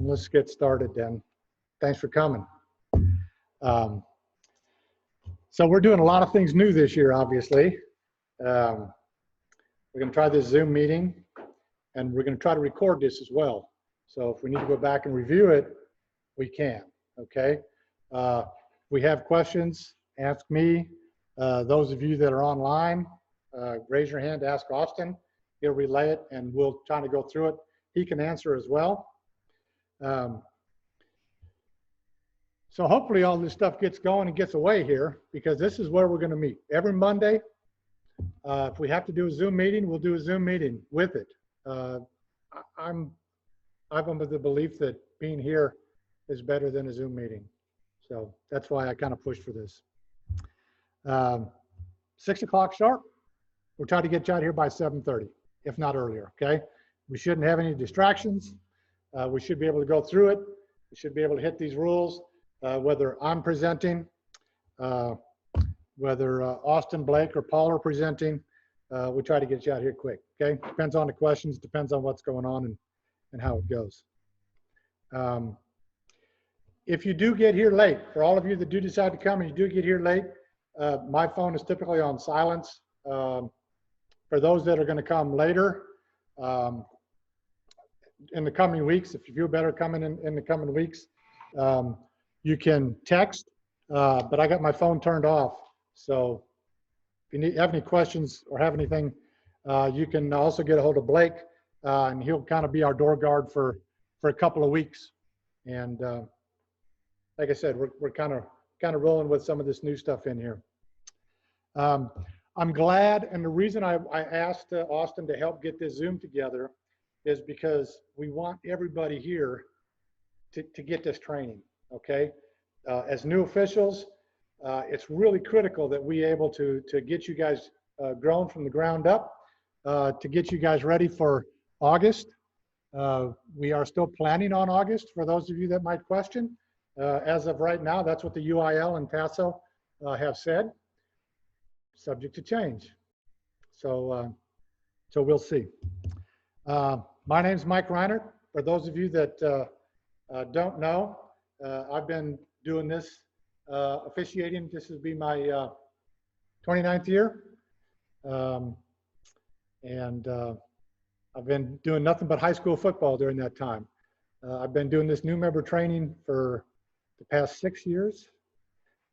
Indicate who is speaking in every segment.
Speaker 1: let's get started then. Thanks for coming. So we're doing a lot of things new this year, obviously. We're going to try this Zoom meeting, and we're going to try to record this as well. So if we need to go back and review it, we can, okay? If we have questions, ask me. Those of you that are online, raise your hand, ask Austin. He'll relay it, and we'll try to go through it. He can answer as well. So hopefully all this stuff gets going and gets away here, because this is where we're going to meet. Every Monday, if we have to do a Zoom meeting, we'll do a Zoom meeting with it. I'm of the belief that being here is better than a Zoom meeting. So that's why I kind of pushed for this. 6 o'clock sharp. We'll try to get you out here by 7:30, if not earlier, okay? We shouldn't have any distractions. We should be able to go through it. We should be able to hit these rules, whether I'm presenting, whether Austin, Blake, or Paul are presenting. We try to get you out here quick, okay? Depends on the questions, depends on what's going on and how it goes. If you do get here late, for all of you that do decide to come and you do get here late, my phone is typically on silence. For those that are going to come later, in the coming weeks, if you feel better coming in the coming weeks, you can text, but I got my phone turned off. So if you have any questions or have anything, you can also get a hold of Blake, and he'll kind of be our door guard for a couple of weeks. And like I said, we're kind of rolling with some of this new stuff in here. I'm glad, and the reason I asked Austin to help get this Zoom together is because we want everybody here to get this training, okay? As new officials, it's really critical that we able to get you guys grown from the ground up, to get you guys ready for August. We are still planning on August, for those of you that might question. As of right now, that's what the UIL and TASO have said, subject to change. So we'll see. My name's Mike Reinert. For those of you that don't know, I've been doing this officiating. This will be my 29th year. And I've been doing nothing but high school football during that time. I've been doing this new member training for the past 6 years,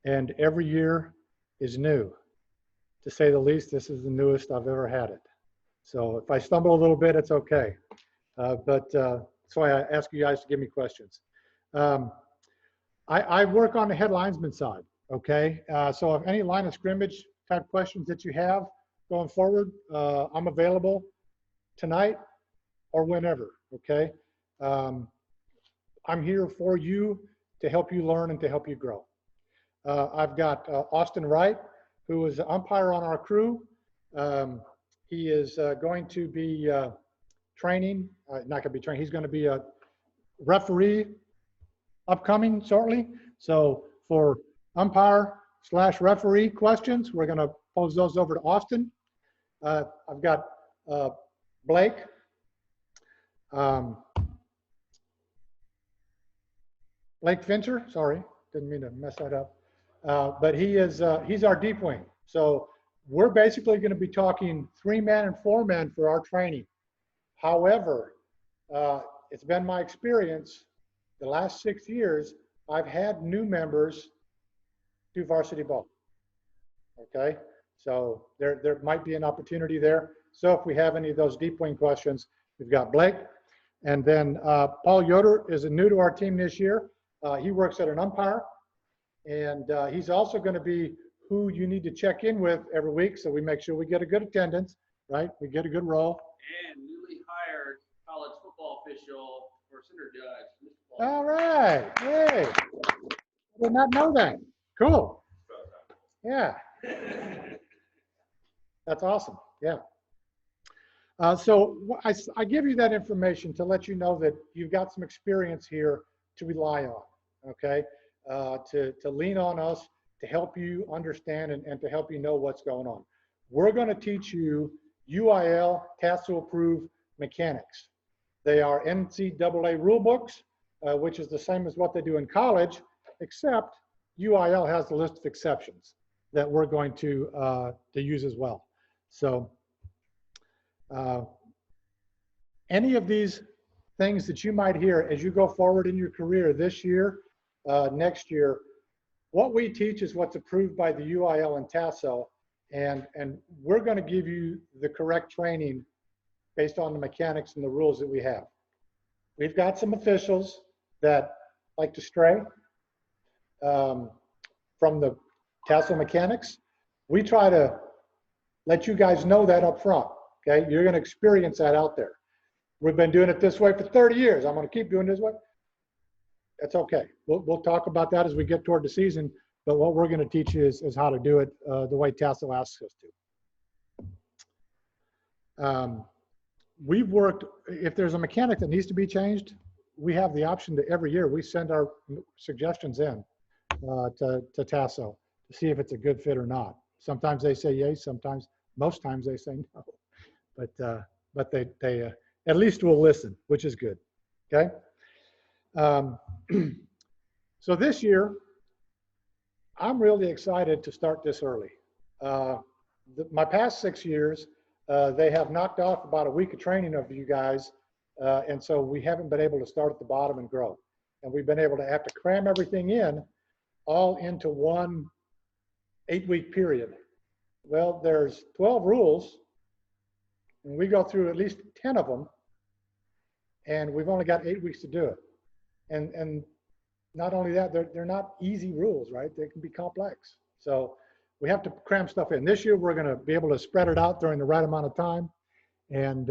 Speaker 1: and every year is new. To say the least, this is the newest I've ever had it. So if I stumble a little bit, it's okay. But that's why I ask you guys to give me questions. I work on the head linesman side, okay? So if any line of scrimmage type questions that you have going forward, I'm available tonight or whenever, okay? I'm here for you to help you learn and to help you grow. I've got Austin Wright, who is the umpire on our crew. He is going to be training, not going to be training, he's going to be a referee upcoming shortly. So for umpire/referee questions, we're going to pose those over to Austin. I've got Blake. Blake Fincher, sorry, didn't mean to mess that up. But he's our deep wing. So we're basically going to be talking 3-man and 4-man for our training. However, it's been my experience the last 6 years, I've had new members do varsity ball. Okay, so there might be an opportunity there. So if we have any of those deep wing questions, we've got Blake. And then Paul Yoder is new to our team this year. He works at an umpire. And he's also going to be who you need to check in with every week, so we make sure we get a good attendance, right? We get a good roll.
Speaker 2: And newly hired college football official for center judge.
Speaker 1: All right. Hey, I did not know that. Cool. Yeah. That's awesome. Yeah. So I give you that information to let you know that you've got some experience here to rely on, okay? To lean on us to help you understand and to help you know what's going on. We're going to teach you UIL TASO approved mechanics. They are NCAA rule books. which is the same as what they do in college, except UIL has a list of exceptions that we're going to use as well. So any of these things that you might hear as you go forward in your career this year, next year, what we teach is what's approved by the UIL and TASO, and we're going to give you the correct training based on the mechanics and the rules that we have. We've got some officials that like to stray from the TASO mechanics. We try to let you guys know that up front, okay? You're going to experience that out there. We've been doing it this way for 30 years. I'm going to keep doing it this way. That's okay. We'll talk about that as we get toward the season, but what we're going to teach you is how to do it the way TASO asks us to. We've worked, if there's a mechanic that needs to be changed, we have the option to every year we send our suggestions in to TASO to see if it's a good fit or not. Sometimes they say yay, most times they say no, but they at least will listen, which is good, okay? So this year, I'm really excited to start this early. My past 6 years, they have knocked off about a week of training of you guys, and so we haven't been able to start at the bottom and grow. And we've been able to have to cram everything in all into one 8-week period. Well, there's 12 rules, and we go through at least 10 of them, and we've only got 8 weeks to do it. And not only that, they're not easy rules, right? They can be complex. So we have to cram stuff in. This year, we're going to be able to spread it out during the right amount of time, and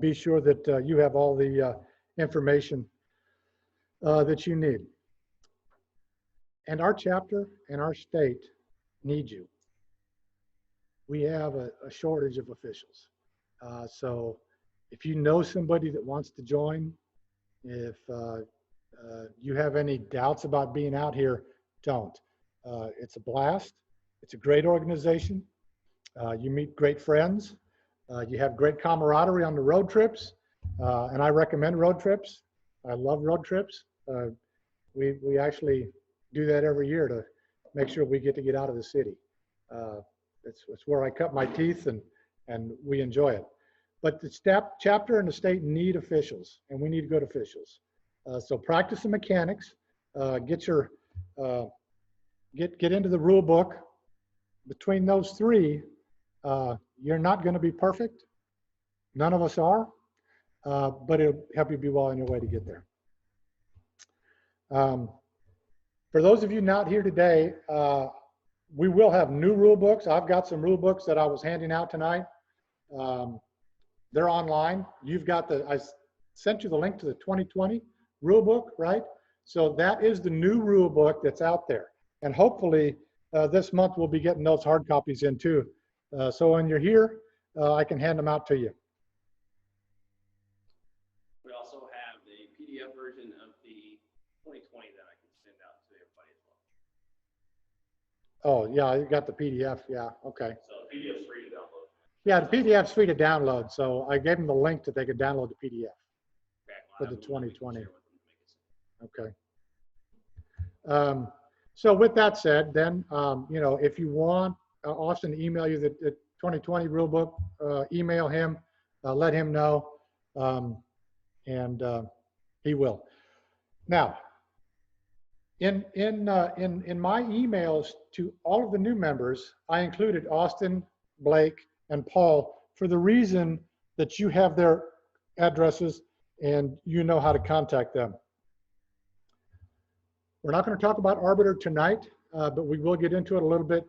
Speaker 1: be sure that you have all the information that you need. And our chapter and our state need you. We have a shortage of officials. So if you know somebody that wants to join, if you have any doubts about being out here, don't. It's a blast. It's a great organization. You meet great friends. You have great camaraderie on the road trips. And I recommend road trips. I love road trips. We actually do that every year to make sure we get out of the city. It's where I cut my teeth, and we enjoy it. But the chapter and the state need officials, and we need good officials. So practice the mechanics, get into the rule book. Between those three, you're not going to be perfect. None of us are, but it'll help you be well on your way to get there. For those of you not here today, we will have new rule books. I've got some rule books that I was handing out tonight. They're online. I sent you the link to the 2020 rule book, right? So that is the new rule book that's out there. And hopefully this month we'll be getting those hard copies in too. So when you're here, I can hand them out to you.
Speaker 2: We also have the PDF version of the 2020 that I can send out to everybody as well.
Speaker 1: Oh, yeah, you got the PDF. Yeah, okay.
Speaker 2: So the PDF is free to download.
Speaker 1: Yeah, the PDF's free to download. So I gave them the link that they could download the PDF for the 2020. Okay. So with that said, then, if you want Austin to email you the 2020 rule book, email him, let him know, and he will. Now, in my emails to all of the new members, I included Austin, Blake, and Paul for the reason that you have their addresses and you know how to contact them. We're not going to talk about Arbiter tonight, but we will get into it a little bit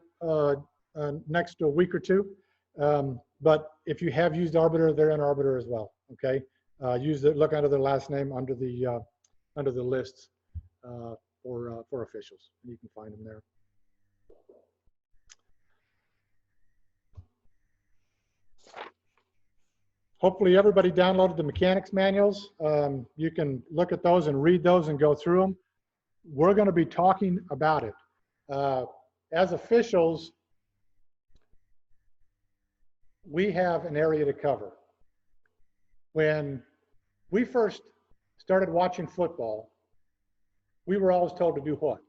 Speaker 1: next week or two. But if you have used Arbiter, they're in Arbiter as well. Okay, look under their last name under the lists for officials. You can find them there. Hopefully everybody downloaded the mechanics manuals. You can look at those and read those and go through them. We're going to be talking about it. As officials, we have an area to cover. When we first started watching football, we were always told to do what?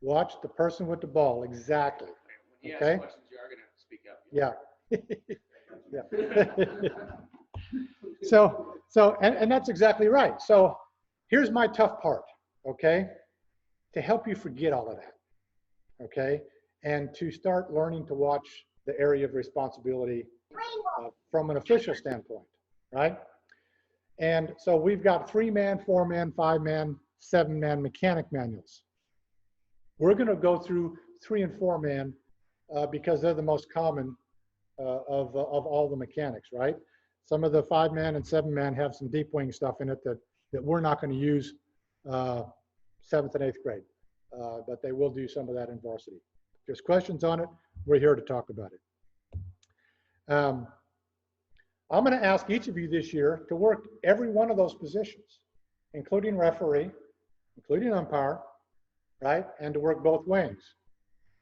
Speaker 1: Watch the person with the ball, exactly.
Speaker 2: When you
Speaker 1: Okay.
Speaker 2: ask questions, you are going to have to speak up.
Speaker 1: Yeah. And that's exactly right. So here's my tough part, okay? To help you forget all of that, okay? And to start learning to watch the area of responsibility from an official standpoint, right? And so we've got 3-man, 4-man, 5-man, 7-man mechanic manuals. We're going to go through 3 and 4-man because they're the most common of all the mechanics, right? Some of the 5-man and 7-man have some deep wing stuff in it that we're not going to use 7th and 8th grade, but they will do some of that in varsity. If there's questions on it, we're here to talk about it. I'm going to ask each of you this year to work every one of those positions, including referee, including umpire, right? And to work both wings.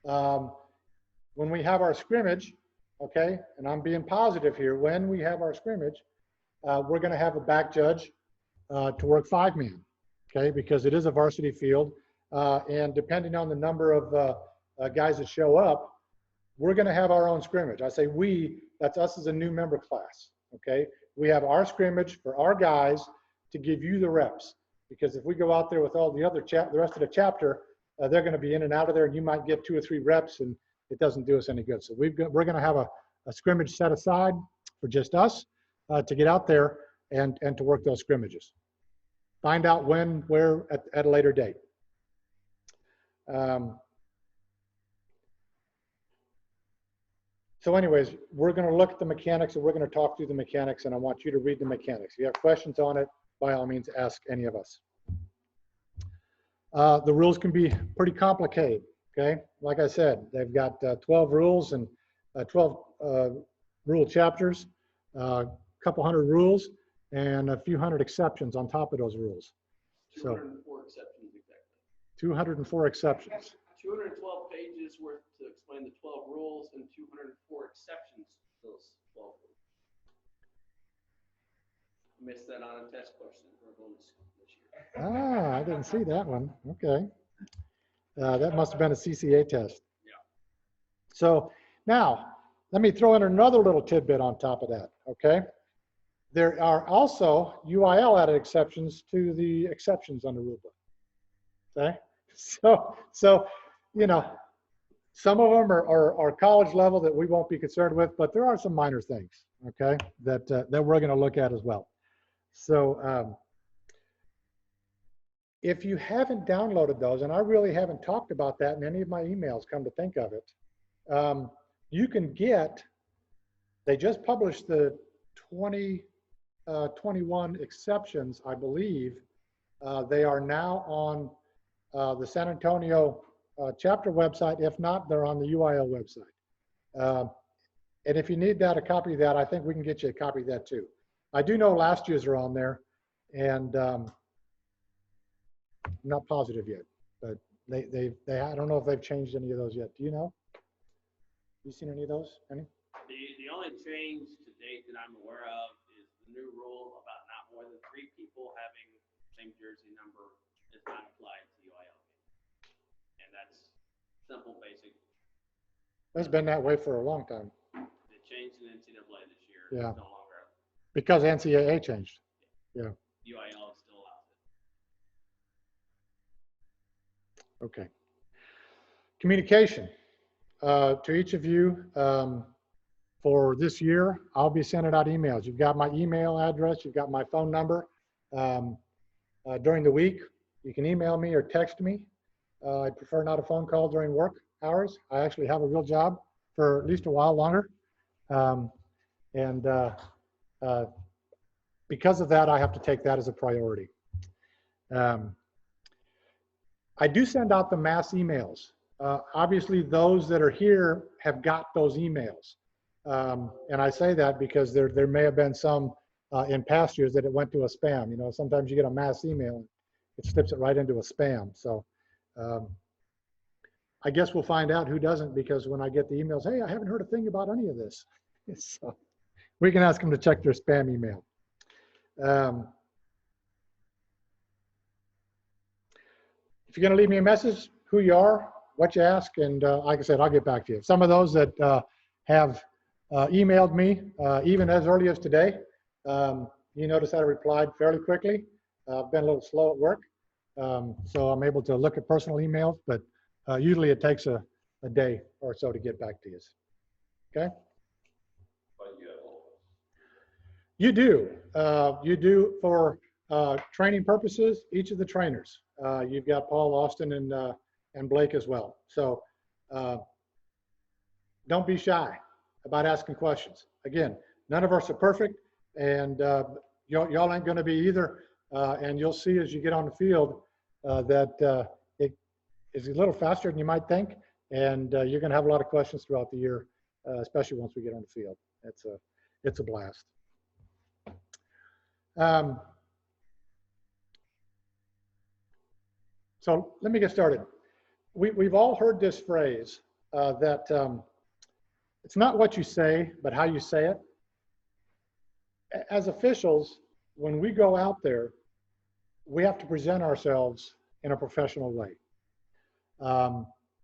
Speaker 1: When we have our scrimmage, okay, and I'm being positive here, when we have our scrimmage, we're going to have a back judge to work 5-man, okay, because it is a varsity field. And depending on the number of guys that show up, we're going to have our own scrimmage. I say we, that's us as a new member class, okay? We have our scrimmage for our guys to give you the reps, because if we go out there with all the other the rest of the chapter, they're going to be in and out of there, and you might get 2 or 3 reps, and it doesn't do us any good. So we're going to have a scrimmage set aside for just us to get out there and to work those scrimmages. Find out when, where at a later date. So anyways, we're going to look at the mechanics and we're going to talk through the mechanics, and I want you to read the mechanics. If you have questions on it, by all means, ask any of us. The rules can be pretty complicated, okay? Like I said, they've got 12 rules and 12 rule chapters, a couple hundred rules, and a few hundred exceptions on top of those rules.
Speaker 2: 204 exceptions, exactly.
Speaker 1: 204 exceptions.
Speaker 2: 212 pages worth to explain the 12 rules and 204 exceptions to those 12 rules. Missed that on a test question for bonus this year.
Speaker 1: Ah, I didn't see that one. Okay. That must have been a CCA test.
Speaker 2: Yeah.
Speaker 1: So now, let me throw in another little tidbit on top of that, okay? There are also UIL added exceptions to the exceptions on the rule book, okay? So you know, some of them are college level that we won't be concerned with, but there are some minor things, okay, that we're going to look at as well. So if you haven't downloaded those, and I really haven't talked about that in any of my emails, come to think of it, you can get, they just published the 2021 exceptions, I believe. They are now on the San Antonio chapter website. If not, they're on the UIL website. And if you need that, a copy of that, I think we can get you a copy of that too. I do know last year's are on there, and I'm not positive yet, but they I don't know if they've changed any of those yet. Do you know? You seen any of those? Any?
Speaker 2: The only change to date that I'm aware of is the new rule about not more than 3 people having the same jersey number is not applied to UIL. And that's simple, basic.
Speaker 1: It's been that way for a long time.
Speaker 2: They changed in NCAA this year.
Speaker 1: Yeah.
Speaker 2: It's no longer.
Speaker 1: Because NCAA changed. Yeah.
Speaker 2: UIL still allows it.
Speaker 1: Okay. Communication. To each of you, for this year, I'll be sending out emails. You've got my email address. You've got my phone number. During the week, you can email me or text me. I prefer not a phone call during work hours. I actually have a real job for at least a while longer. Because of that, I have to take that as a priority. I do send out the mass emails. Obviously, those that are here have got those emails. And I say that because there may have been some in past years that it went to a spam. You know, sometimes you get a mass email, it slips it right into a spam. So I guess we'll find out who doesn't, because when I get the emails, hey, I haven't heard a thing about any of this. So We can ask them to check their spam email. If you're going to leave me a message, who you are, what you ask, and like I said, I'll get back to you. Some of those that have emailed me, even as early as today, you notice that I replied fairly quickly. I've been a little slow at work, so I'm able to look at personal emails, but usually it takes a day or so to get back to you. Okay? You do. You do for training purposes, each of the trainers. You've got Paul, Austin, and Blake as well. So don't be shy about asking questions. Again, none of us are perfect, and y'all ain't going to be either. And you'll see as you get on the field that it is a little faster than you might think, and you're going to have a lot of questions throughout the year, especially once we get on the field. It's a blast. So let me get started. We've all heard this phrase that it's not what you say, but how you say it. As officials, when we go out there, we have to present ourselves in a professional way.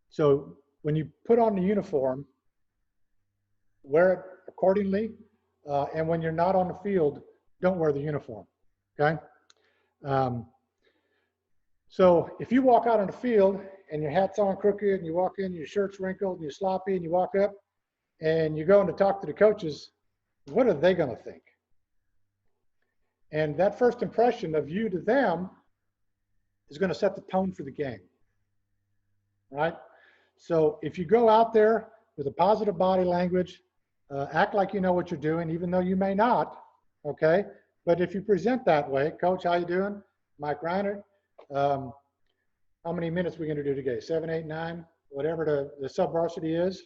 Speaker 1: So when you put on the uniform, wear it accordingly. And when you're not on the field, don't wear the uniform, okay? So if you walk out on the field and your hat's on crooked and you walk in, your shirt's wrinkled and you're sloppy and you walk up and you're going to talk to the coaches, what are they going to think? And that first impression of you to them is going to set the tone for the game, right? So if you go out there with a positive body language, act like you know what you're doing, even though you may not, okay? But if you present that way, Coach, how you doing? Mike Reiner, how many minutes are we going to do today? 7, 8, 9, whatever the sub-varsity is.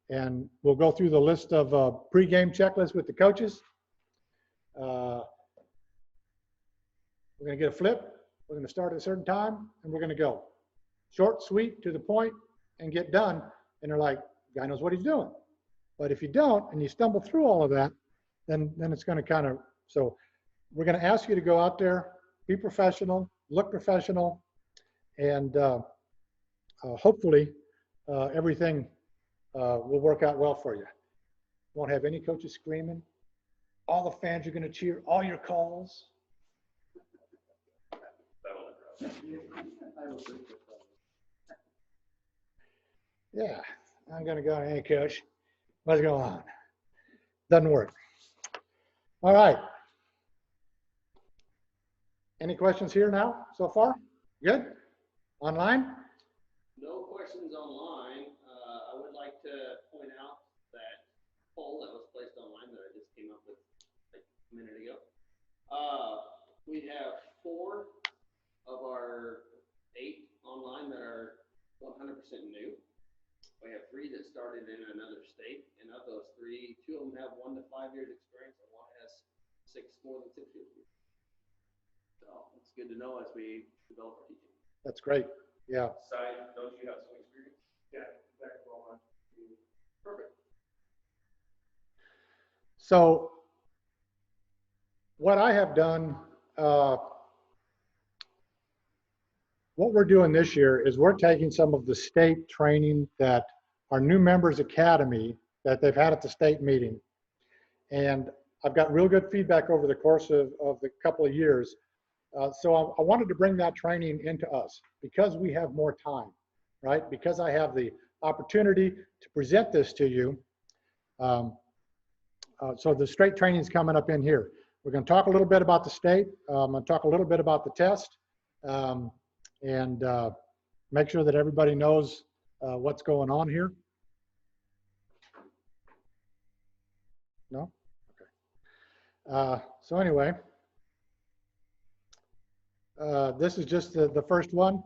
Speaker 1: And we'll go through the list of pre-game checklists with the coaches. We're going to get a flip. We're going to start at a certain time, and we're going to go. Short, sweet, to the point, and get done. And they're like, guy knows what he's doing. But if you don't, and you stumble through all of that, then it's going to kind of, so we're going to ask you to go out there, be professional, look professional, and hopefully everything will work out well for you. Won't have any coaches screaming. All the fans are going to cheer all your calls. Yeah, I'm going to go, hey, coach, what's going on? Doesn't work. All right. Any questions here now so far? Good? Online?
Speaker 2: No questions online. I would like to point out that poll that was placed online that I just came up with like a minute ago. We have 4 of our 8 online that are 100% new. We have 3 that started in another state, and of those 3, 2 of them have 1 to 5 years experience, and 1 has more than 6 years. So it's good to know as we develop our teaching.
Speaker 1: That's great. Yeah.
Speaker 2: Side, don't you have some experience? Yeah, exactly. Perfect.
Speaker 1: So what I have done, what we're doing this year is we're taking some of the state training that our new members academy that they've had at the state meeting. And I've got real good feedback over the course of the couple of years. So I wanted to bring that training into us because we have more time, right? Because I have the opportunity to present this to you. So the straight training is coming up in here. We're going to talk a little bit about the state. I'm going to talk a little bit about the test and make sure that everybody knows what's going on here. No? Okay. So anyway, this is just the first one.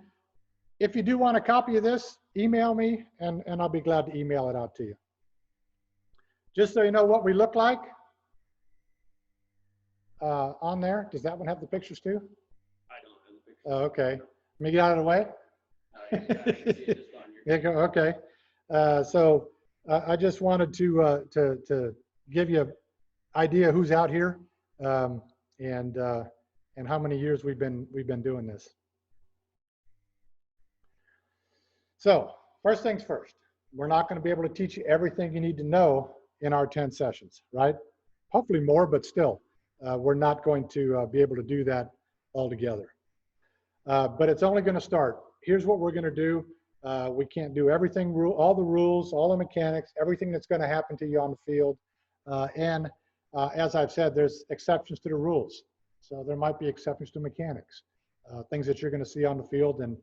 Speaker 1: If you do want a copy of this, email me and I'll be glad to email it out to you. Just so you know what we look like on there. Does that one have the pictures too?
Speaker 2: I don't have the picture.
Speaker 1: Oh, okay. Let me get out of the way.
Speaker 2: Yeah, I can see it just on your
Speaker 1: Okay. So I just wanted to give you an idea who's out here and how many years we've been doing this. So first things first, we're not going to be able to teach you everything you need to know in our 10 sessions, right? Hopefully more, but still, we're not going to be able to do that all together. But it's only going to start. Here's what we're going to do. We can't do everything, all the rules, all the mechanics, everything that's going to happen to you on the field. And as I've said, there's exceptions to the rules. So there might be exceptions to mechanics, things that you're going to see on the field. And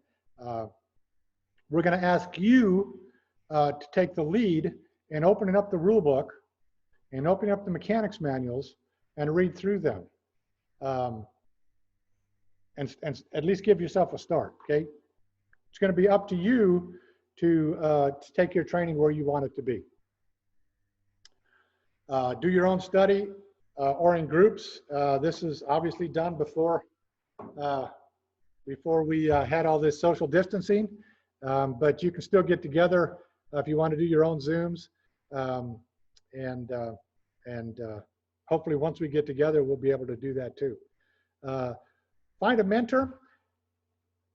Speaker 1: we're going to ask you to take the lead in opening up the rule book and opening up the mechanics manuals and read through them. And at least give yourself a start, okay? It's going to be up to you to take your training where you want it to be. Do your own study or in groups. This is obviously done before we had all this social distancing, but you can still get together if you want to do your own Zooms. Hopefully once we get together, we'll be able to do that too. Find a mentor.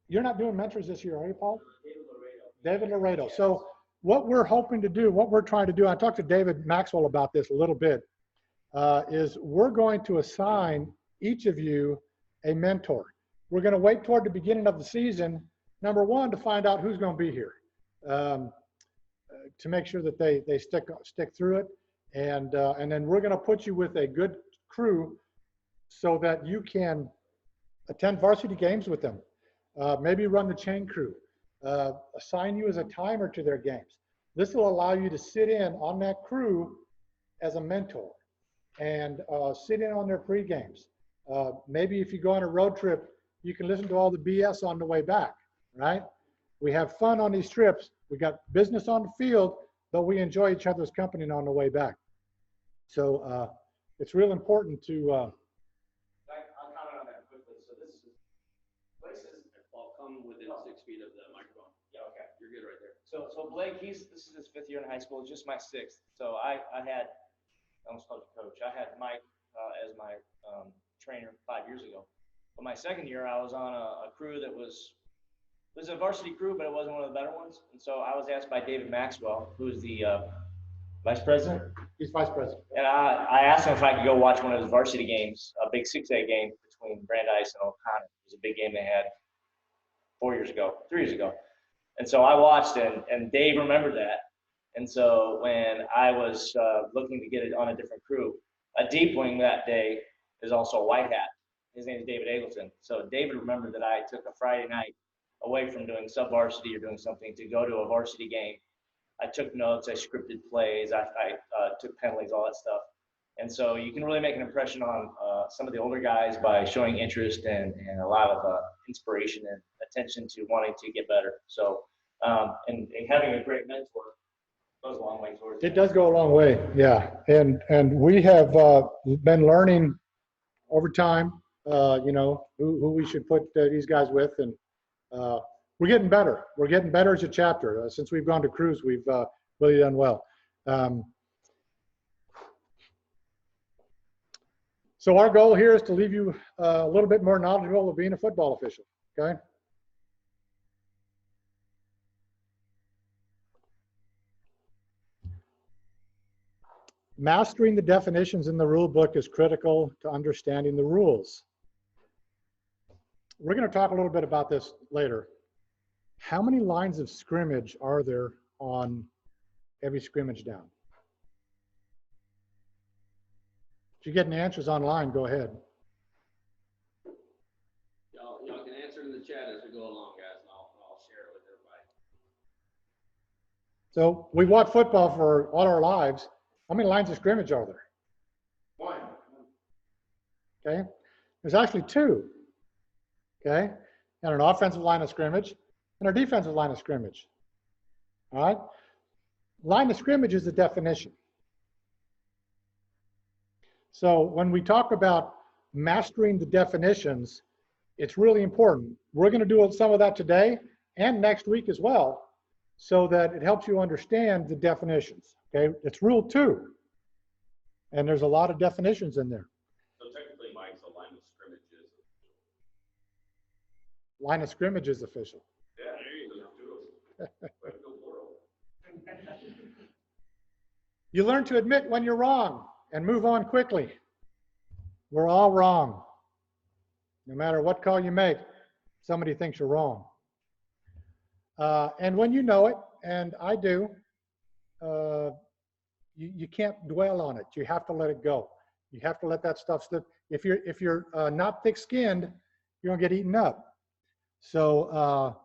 Speaker 1: You're not doing mentors this year, are you, Paul? David Laredo. So what we're hoping to do, what we're trying to do, I talked to David Maxwell about this a little bit, is we're going to assign each of you a mentor. We're going to wait toward the beginning of the season, number one, to find out who's going to be here, to make sure that they stick through it. And then we're going to put you with a good crew so that you can attend varsity games with them. Maybe run the chain crew, assign you as a timer to their games. This will allow you to sit in on that crew as a mentor and sit in on their pre-games. Maybe if you go on a road trip, you can listen to all the BS on the way back, right? We have fun on these trips. We got business on the field, but we enjoy each other's company on the way back. So it's real important to
Speaker 3: I'll comment on that quickly. So this is places.
Speaker 2: I'll come within 6 feet of the microphone.
Speaker 3: Yeah, okay.
Speaker 2: You're good right there.
Speaker 3: So Blake, this is his 5th year in high school, just my 6th. So I almost called you coach. I had Mike as my trainer 5 years ago. But my 2nd year, I was on a crew that was a varsity crew, but it wasn't one of the better ones. And so I was asked by David Maxwell, who's the vice president.
Speaker 1: He's vice president.
Speaker 3: And I asked him if I could go watch one of his varsity games, a big 6A game between Brandeis and O'Connor. It was a big game they had 3 years ago. And so I watched and Dave remembered that. And so when I was looking to get it on a different crew, a deep wing that day is also a white hat. His name is David Eggleston. So David remembered that I took a Friday night away from doing sub-varsity or doing something to go to a varsity game. I took notes, I scripted plays, I took penalties, all that stuff. And so you can really make an impression on some of the older guys by showing interest and a lot of inspiration and attention to wanting to get better. So, and having a great mentor goes a long way towards it.
Speaker 1: It does go a long way, yeah. And we have been learning over time, you know, who we should put these guys with, and we're getting better. We're getting better as a chapter. Since we've gone to cruise, we've really done well. So our goal here is to leave you a little bit more knowledgeable of being a football official, okay? Mastering the definitions in the rule book is critical to understanding the rules. We're going to talk a little bit about this later. How many lines of scrimmage are there on every scrimmage down? If you're getting answers online, go ahead.
Speaker 2: Y'all can answer in the chat as we go along, guys, and I'll share it with everybody.
Speaker 1: So we watch football for all our lives. How many lines of scrimmage are there?
Speaker 3: 1.
Speaker 1: Okay. There's actually 2. Okay. And an offensive line of scrimmage and a defensive line of scrimmage. All right. Line of scrimmage is the definition. So when we talk about mastering the definitions, it's really important. We're going to do some of that today and next week as well, so that it helps you understand the definitions. Okay, it's rule 2. And there's a lot of definitions in there.
Speaker 4: So technically, Mike's a line of scrimmages.
Speaker 1: Line of scrimmage is official.
Speaker 4: Yeah, there you go. Way to go, plural.
Speaker 1: You learn to admit when you're wrong and move on quickly. We're all wrong. No matter what call you make, somebody thinks you're wrong. And when you know it, and I do, you can't dwell on it. You have to let it go. You have to let that stuff slip. If you're not thick-skinned, you're gonna get eaten up. So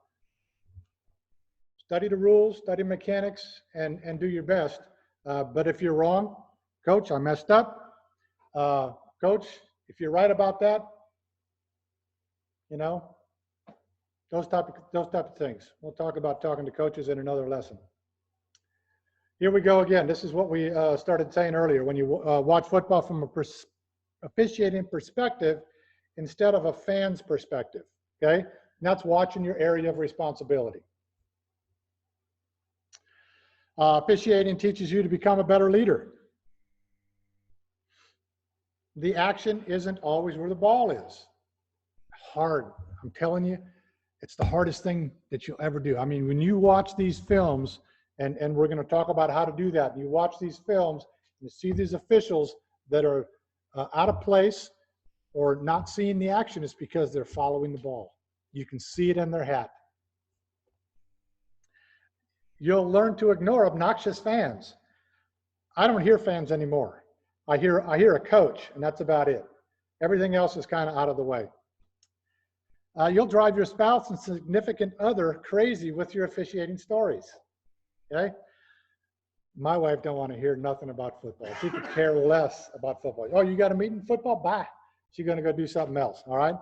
Speaker 1: study the rules, study mechanics, and do your best. But if you're wrong, coach, I messed up. Coach, if you're right about that, you know, those type of things. We'll talk about talking to coaches in another lesson. Here we go again. This is what we started saying earlier. When you watch football from a officiating perspective instead of a fan's perspective, okay? And that's watching your area of responsibility. Officiating teaches you to become a better leader. The action isn't always where the ball is. Hard. I'm telling you, it's the hardest thing that you'll ever do. I mean, when you watch these films, and we're going to talk about how to do that, and you watch these films, and you see these officials that are out of place or not seeing the action, it's because they're following the ball. You can see it in their hat. You'll learn to ignore obnoxious fans. I don't hear fans anymore. I hear a coach, and that's about it. Everything else is kind of out of the way. You'll drive your spouse and significant other crazy with your officiating stories. Okay? My wife don't want to hear nothing about football. She could care less about football. Oh, you got a meeting football? Bye. She's going to go do something else. All right?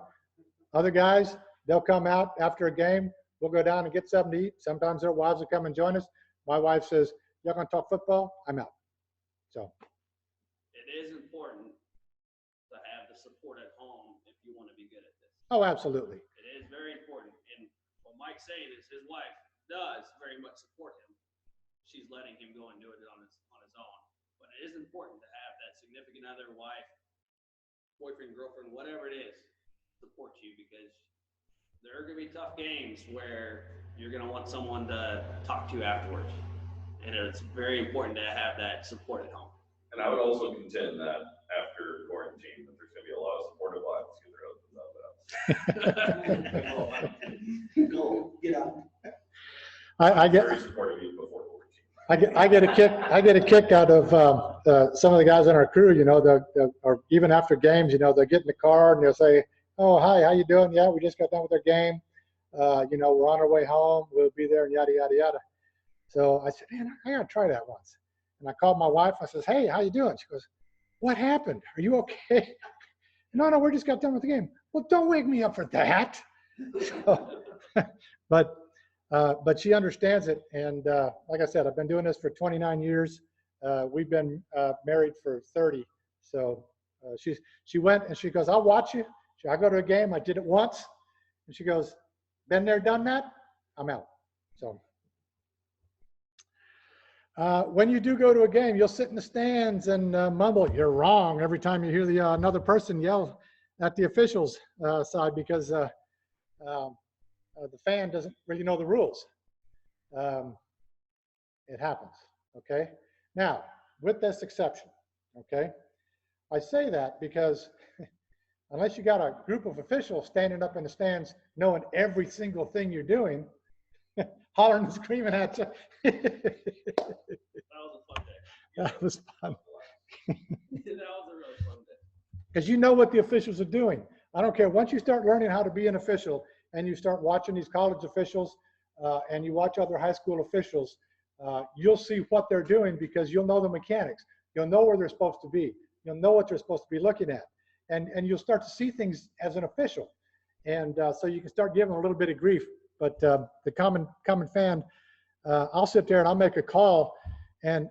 Speaker 1: Other guys, they'll come out after a game. We'll go down and get something to eat. Sometimes their wives will come and join us. My wife says, "Y'all going to talk football?" I'm out. So.
Speaker 2: It is important to have the support at home if you want to be good at this.
Speaker 1: Oh, absolutely.
Speaker 2: It is very important. And what Mike's saying is his wife does very much support him. She's letting him go and do it on his own. But it is important to have that significant other, wife, boyfriend, girlfriend, whatever it is, support you, because there are going to be tough games where you're going to want someone to talk to afterwards. And it's very important to have that support at home.
Speaker 4: And I would also contend that after quarantine, that there's going to be a lot of supportive wives get their husbands out of the house.
Speaker 5: Go, get out.
Speaker 1: I get
Speaker 4: very supportive even before quarantine.
Speaker 1: I get a kick out of some of the guys on our crew. You know, or even after games, you know, they'll get in the car and they'll say, "Oh, hi, how you doing? Yeah, we just got done with our game. You know, we're on our way home. We'll be there," and yada yada yada. So I said, "Man, I gotta try that once." And I called my wife. I says, "Hey, how you doing?" She goes, "What happened? Are you okay?" No, we just got done with the game. Well, don't wake me up for that. So, but she understands it. And like I said, I've been doing this for 29 years. We've been married for 30. So she went and she goes, "I'll watch you." I go to a game. I did it once. And she goes, "Been there, done that. I'm out." So. When you do go to a game, you'll sit in the stands and mumble, "You're wrong," every time you hear another person yell at the officials' side, because the fan doesn't really know the rules. It happens, okay? Now, with this exception, okay? I say that because unless you got a group of officials standing up in the stands knowing every single thing you're doing, hollering and screaming at you.
Speaker 2: That was a fun day.
Speaker 1: That was fun.
Speaker 2: That was a really fun day.
Speaker 1: Because you know what the officials are doing. I don't care. Once you start learning how to be an official and you start watching these college officials and you watch other high school officials, you'll see what they're doing, because you'll know the mechanics. You'll know where they're supposed to be. You'll know what they're supposed to be looking at. And you'll start to see things as an official. And so you can start giving a little bit of grief. But the common fan, I'll sit there and I'll make a call, and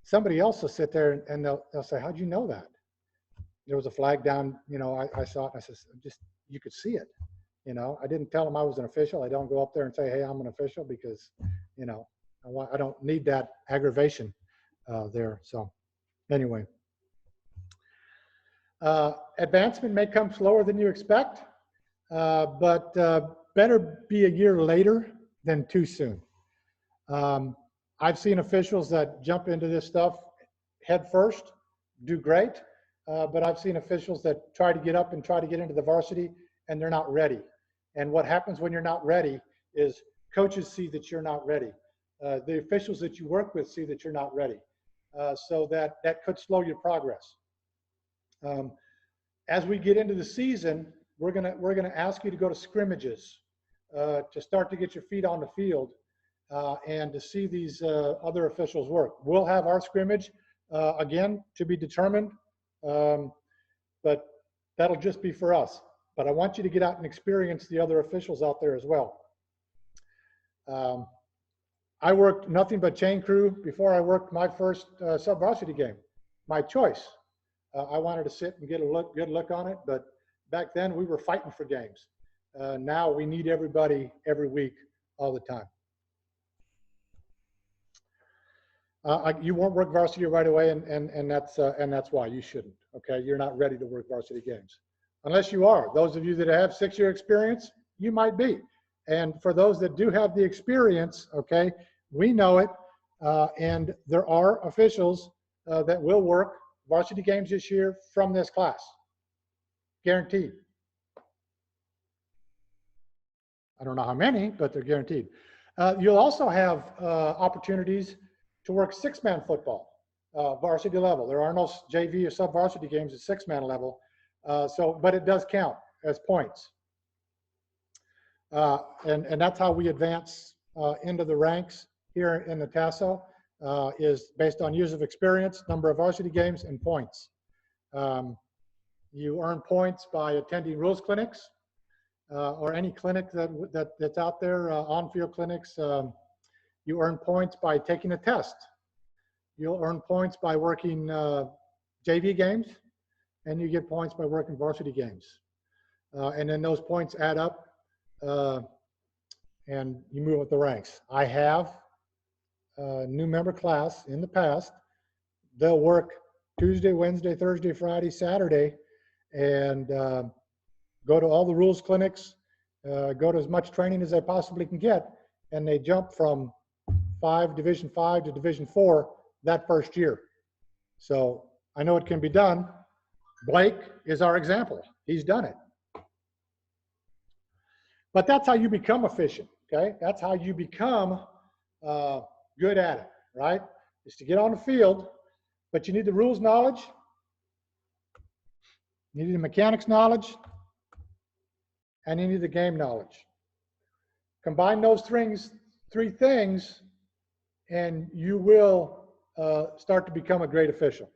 Speaker 1: somebody else will sit there and they'll say, "How'd you know that?" There was a flag down, you know, I saw it. And I said, "Just, you could see it." You know, I didn't tell them I was an official. I don't go up there and say, "Hey, I'm an official," because, you know, I don't need that aggravation there. So, Anyway. Advancement may come slower than you expect, but better be a year later than too soon. I've seen officials that jump into this stuff head first, do great, but I've seen officials that try to get up and try to get into the varsity and they're not ready. And what happens when you're not ready is coaches see that you're not ready. The officials that you work with see that you're not ready. So that could slow your progress. As we get into the season, we're gonna ask you to go to scrimmages to start to get your feet on the field and to see these other officials work. We'll have our scrimmage again to be determined, but that'll just be for us. But I want you to get out and experience the other officials out there as well. I worked nothing but chain crew before I worked my first sub-varsity game. My choice. I wanted to sit and get a good look on it, but back then we were fighting for games. Now we need everybody every week, all the time. You won't work varsity right away, and that's why you shouldn't. Okay, you're not ready to work varsity games, unless you are. Those of you that have 6-year experience, you might be. And for those that do have the experience, okay, we know it, and there are officials that will work varsity games this year from this class, guaranteed. I don't know how many, but they're guaranteed. You'll also have opportunities to work 6-man football, varsity level. There are no JV or sub-varsity games at 6-man level, but it does count as points. And that's how we advance into the ranks here in the TASO, is based on years of experience, number of varsity games, and points. You earn points by attending rules clinics or any clinic that's out there, on-field clinics. You earn points by taking a test. You'll earn points by working JV games, and you get points by working varsity games. And then those points add up, and you move up the ranks. I have a new member class in the past. They'll work Tuesday, Wednesday, Thursday, Friday, Saturday, and go to all the rules clinics, go to as much training as they possibly can get, and they jump from Division 5 to Division 4 that first year. So I know it can be done. Blake is our example. He's done it. But that's how you become efficient, okay? That's how you become good at it, right? Is to get on the field, but you need the rules knowledge, you need the mechanics knowledge, and you need the game knowledge. Combine those three things, and you will start to become a great official.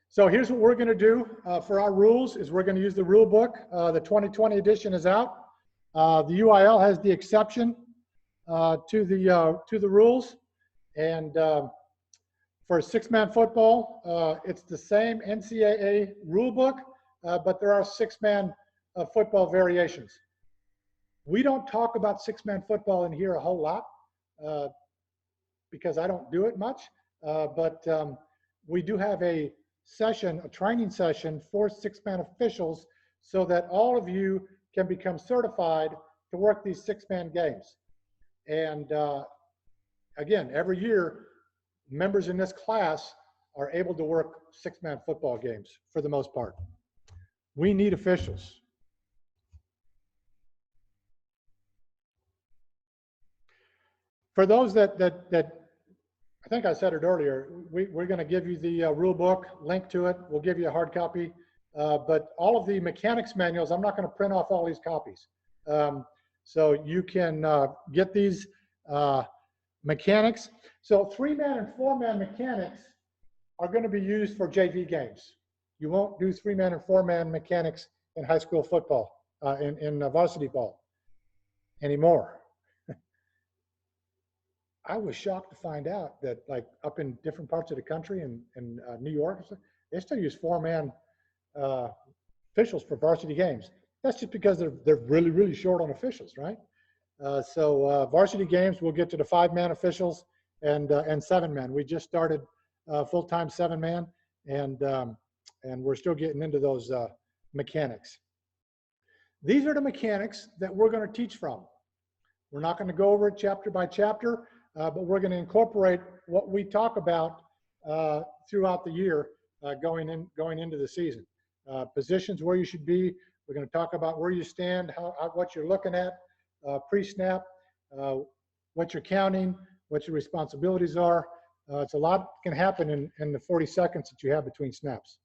Speaker 1: So here's what we're going to do for our rules is we're going to use the rule book. The 2020 edition is out. The UIL has the exception to the rules. And for 6-man football, it's the same NCAA rule book, but there are 6-man football variations. We don't talk about 6-man football in here a whole lot because I don't do it much, but we do have a training session for 6-man officials so that all of you can become certified to work these 6-man games. And again, every year, members in this class are able to work 6-man football games for the most part. We need officials. For those that I think I said it earlier, we're going to give you the rule book, link to it. We'll give you a hard copy. But all of the mechanics manuals, I'm not going to print off all these copies. So you can get these mechanics. So 3-man and 4-man mechanics are going to be used for JV games. You won't do 3-man and 4-man mechanics in high school football, in varsity ball anymore. I was shocked to find out that, like, up in different parts of the country, in New York, they still use 4-man officials for varsity games. That's just because they're really, really short on officials, right? So varsity games, we'll get to the 5-man officials and 7-man. We just started full-time 7-man, and we're still getting into those mechanics. These are the mechanics that we're going to teach from. We're not going to go over it chapter by chapter, but we're going to incorporate what we talk about throughout the year going into the season. Positions where you should be. We're going to talk about where you stand, what you're looking at, pre-snap, what you're counting, what your responsibilities are. It's a lot can happen in the 40 seconds that you have between snaps.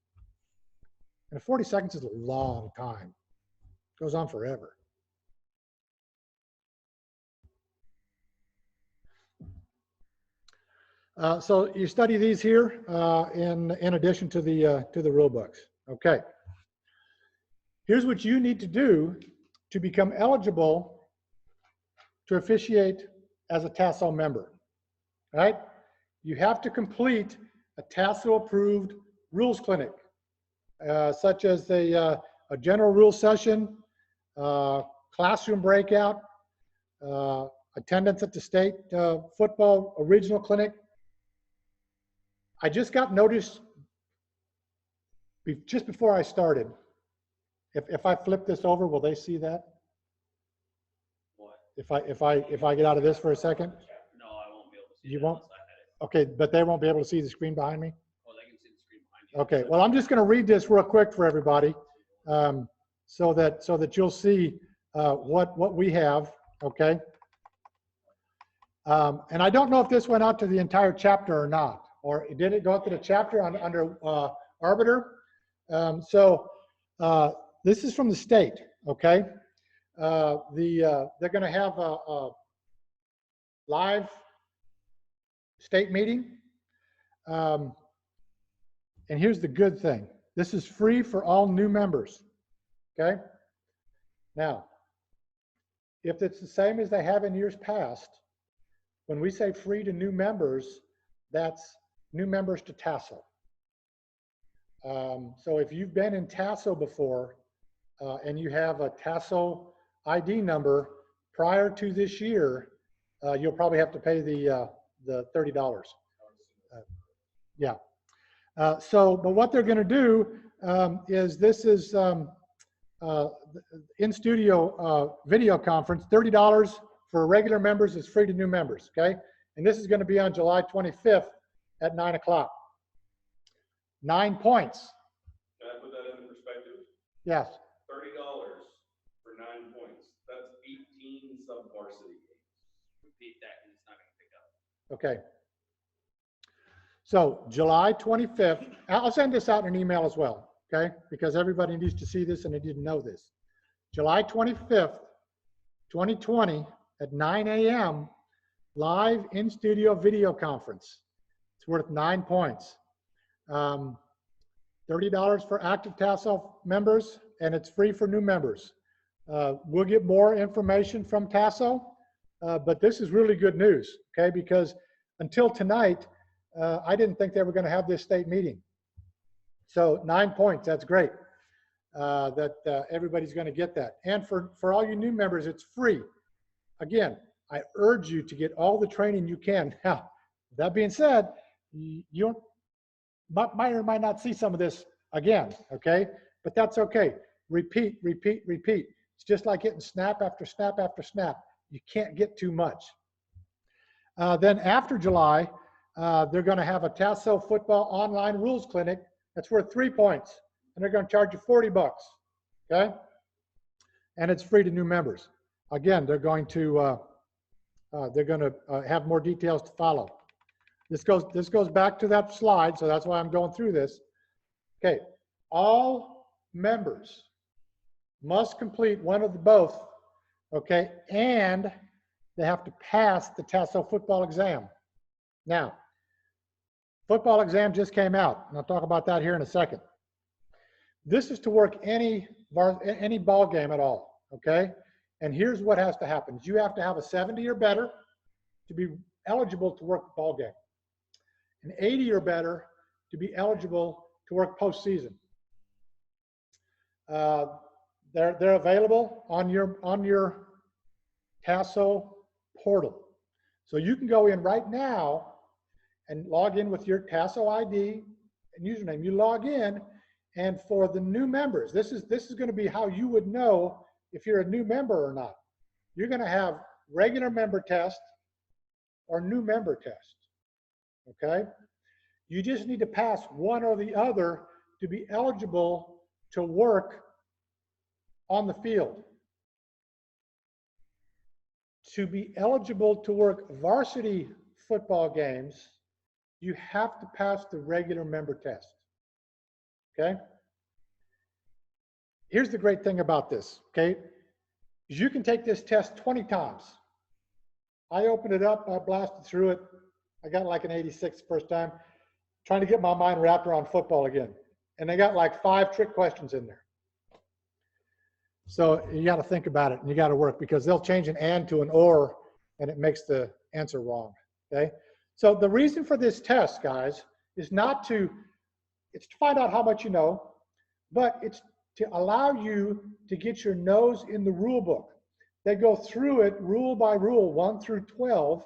Speaker 1: And 40 seconds is a long time. It goes on forever. So you study these here in addition to the rule books. Okay. Here's what you need to do to become eligible to officiate as a TASO member. All right? You have to complete a TASO-approved rules clinic, such as a general rule session, classroom breakout, attendance at the state football original clinic. I just got notice just before I started. If I flip this over, will they see that?
Speaker 2: What?
Speaker 1: If I get out of this for a second?
Speaker 2: No, I won't be able to see
Speaker 1: You
Speaker 2: it
Speaker 1: won't?
Speaker 2: unless I had it.
Speaker 1: Okay, but they won't be able to see the screen behind me?
Speaker 2: Oh, they can see the screen behind you.
Speaker 1: Okay, well, I'm just going to read this real quick for everybody so that you'll see what we have, okay? And I don't know if this went out to the entire chapter or not, or did it go out to the chapter under Arbiter? This is from the state, okay? They're going to have a live state meeting. And here's the good thing. This is free for all new members, okay? Now, if it's the same as they have in years past, when we say free to new members, that's new members to TASO. So if you've been in TASO before and you have a TASO ID number prior to this year, you'll probably have to pay the $30. Yeah. But what they're going to do is this is in-studio video conference. $30 for regular members is free to new members, okay? And this is going to be on July 25th at 9 o'clock. 9 points.
Speaker 4: Can I put that into perspective?
Speaker 1: Yes.
Speaker 4: $30 for 9 points. That's 18 sub-varsity games.
Speaker 2: Repeat that and it's not going to pick up.
Speaker 1: Okay. So July 25th, I'll send this out in an email as well, okay? Because everybody needs to see this and they didn't know this. July 25th, 2020 at 9 a.m., live in-studio video conference. It's worth 9 points. $30 for active TASO members, and it's free for new members. We'll get more information from TASO, but this is really good news, okay? Because until tonight, I didn't think they were going to have this state meeting. So 9 points, that's great. That everybody's going to get that. And for all you new members, it's free. Again, I urge you to get all the training you can. Now, that being said, you might or might not see some of this again, okay? But that's okay. Repeat, repeat, repeat. It's just like getting snap after snap after snap. You can't get too much. Then after July, they're going to have a TASO football online rules clinic that's worth 3 points, and they're going to charge you $40, okay? And it's free to new members. Again, they're going to have more details to follow. This goes back to that slide, so that's why I'm going through this. Okay, all members must complete one of the both, okay, and they have to pass the TASO football exam. Now, football exam just came out, and I'll talk about that here in a second. This is to work any ball game at all, okay? And here's what has to happen. You have to have a 70 or better to be eligible to work the ball game. An 80 or better to be eligible to work postseason. They're available on your TASO portal. So you can go in right now and log in with your TASO ID and username. You log in, and for the new members, this is going to be how you would know if you're a new member or not. You're going to have regular member test or new member test, okay? You just need to pass one or the other to be eligible to work on the field. To be eligible to work varsity football games, you have to pass the regular member test, okay? Here's the great thing about this, okay? You can take this test 20 times. I opened it up, I blasted through it. I got like an 86 the first time, trying to get my mind wrapped around football again. And they got like 5 trick questions in there. So you got to think about it, and you got to work, because they'll change an and to an or, and it makes the answer wrong, okay? So the reason for this test, guys, is it's to find out how much you know, but it's to allow you to get your nose in the rule book. They go through it rule by rule, 1 through 12,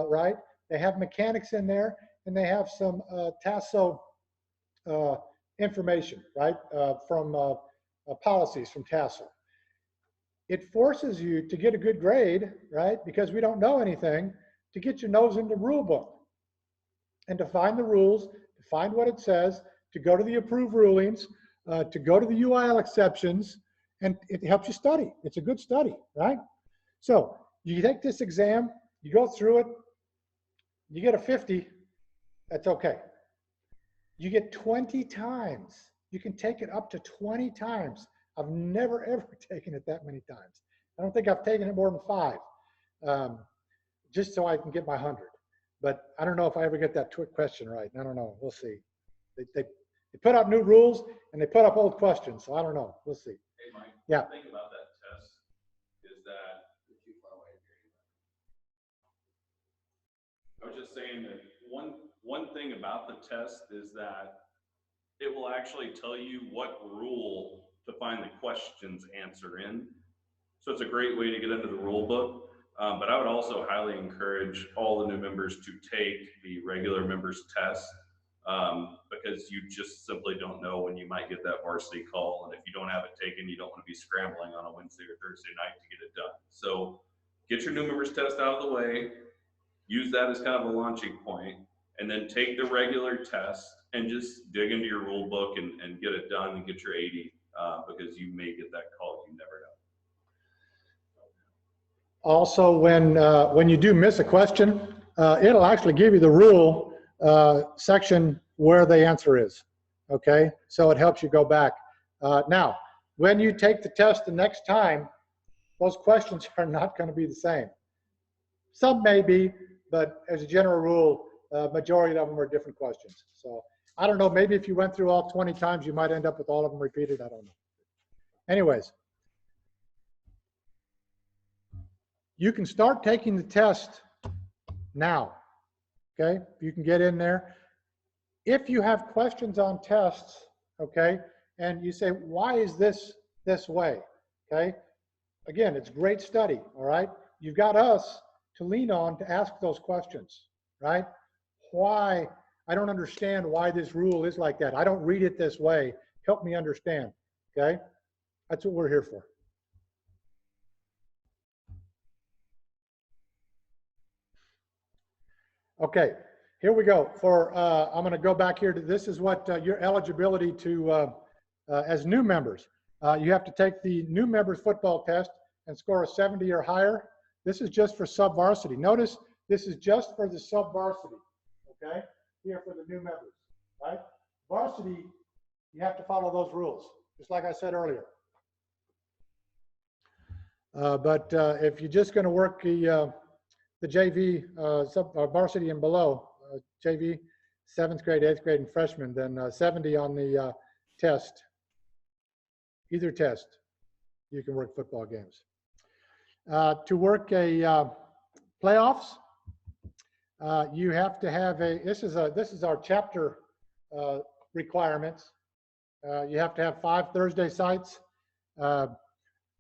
Speaker 1: right? They have mechanics in there, and they have some TASO information, right, from policies from TASO. It forces you to get a good grade, right, because we don't know anything, to get your nose in the rule book and to find the rules, to find what it says, to go to the approved rulings, to go to the UIL exceptions, and it helps you study. It's a good study, right? So you take this exam, you go through it, you get a 50, that's okay. You get 20 times. You can take it up to 20 times. I've never, ever taken it that many times. I don't think I've taken it more than 5, just so I can get my 100. But I don't know if I ever get that question right. I don't know. We'll see. They put out new rules, and they put up old questions, so I don't know. We'll see.
Speaker 4: Hey, Mike,
Speaker 1: yeah.
Speaker 4: The thing about that test is that I was just saying that one thing about the test is that it will actually tell you what rule to find the question's answer in. So it's a great way to get into the rule book. But I would also highly encourage all the new members to take the regular members test, because you just simply don't know when you might get that varsity call. And if you don't have it taken, you don't want to be scrambling on a Wednesday or Thursday night to get it done. So get your new members test out of the way, use that as kind of a launching point, and then take the regular test and just dig into your rule book and get it done and get your 80, because you may get that call. You never know.
Speaker 1: Also, when you do miss a question, it'll actually give you the rule section where the answer is, okay? So it helps you go back. Now, when you take the test the next time, those questions are not going to be the same. Some may be, but as a general rule, majority of them are different questions. So I don't know, maybe if you went through all 20 times, you might end up with all of them repeated. I don't know. Anyways, you can start taking the test now, okay? You can get in there. If you have questions on tests, okay, and you say, why is this way, okay? Again, it's great study, all right? You've got us to lean on to ask those questions, right? Why? I don't understand why this rule is like that. I don't read it this way. Help me understand, okay? That's what we're here for. Okay, here we go. I'm going to go back here to this is what your eligibility to as new members. You have to take the new members football test and score a 70 or higher. This is just for sub-varsity. Notice this is just for the sub-varsity, okay? Here for the new members, right? Varsity, you have to follow those rules, just like I said earlier. But if you're just going to work the JV, varsity and below, JV, 7th grade, 8th grade, and freshman, then 70 on the test. Either test, you can work football games. To work a playoffs, you have to have this is our chapter requirements. You have to have 5 Thursday sites.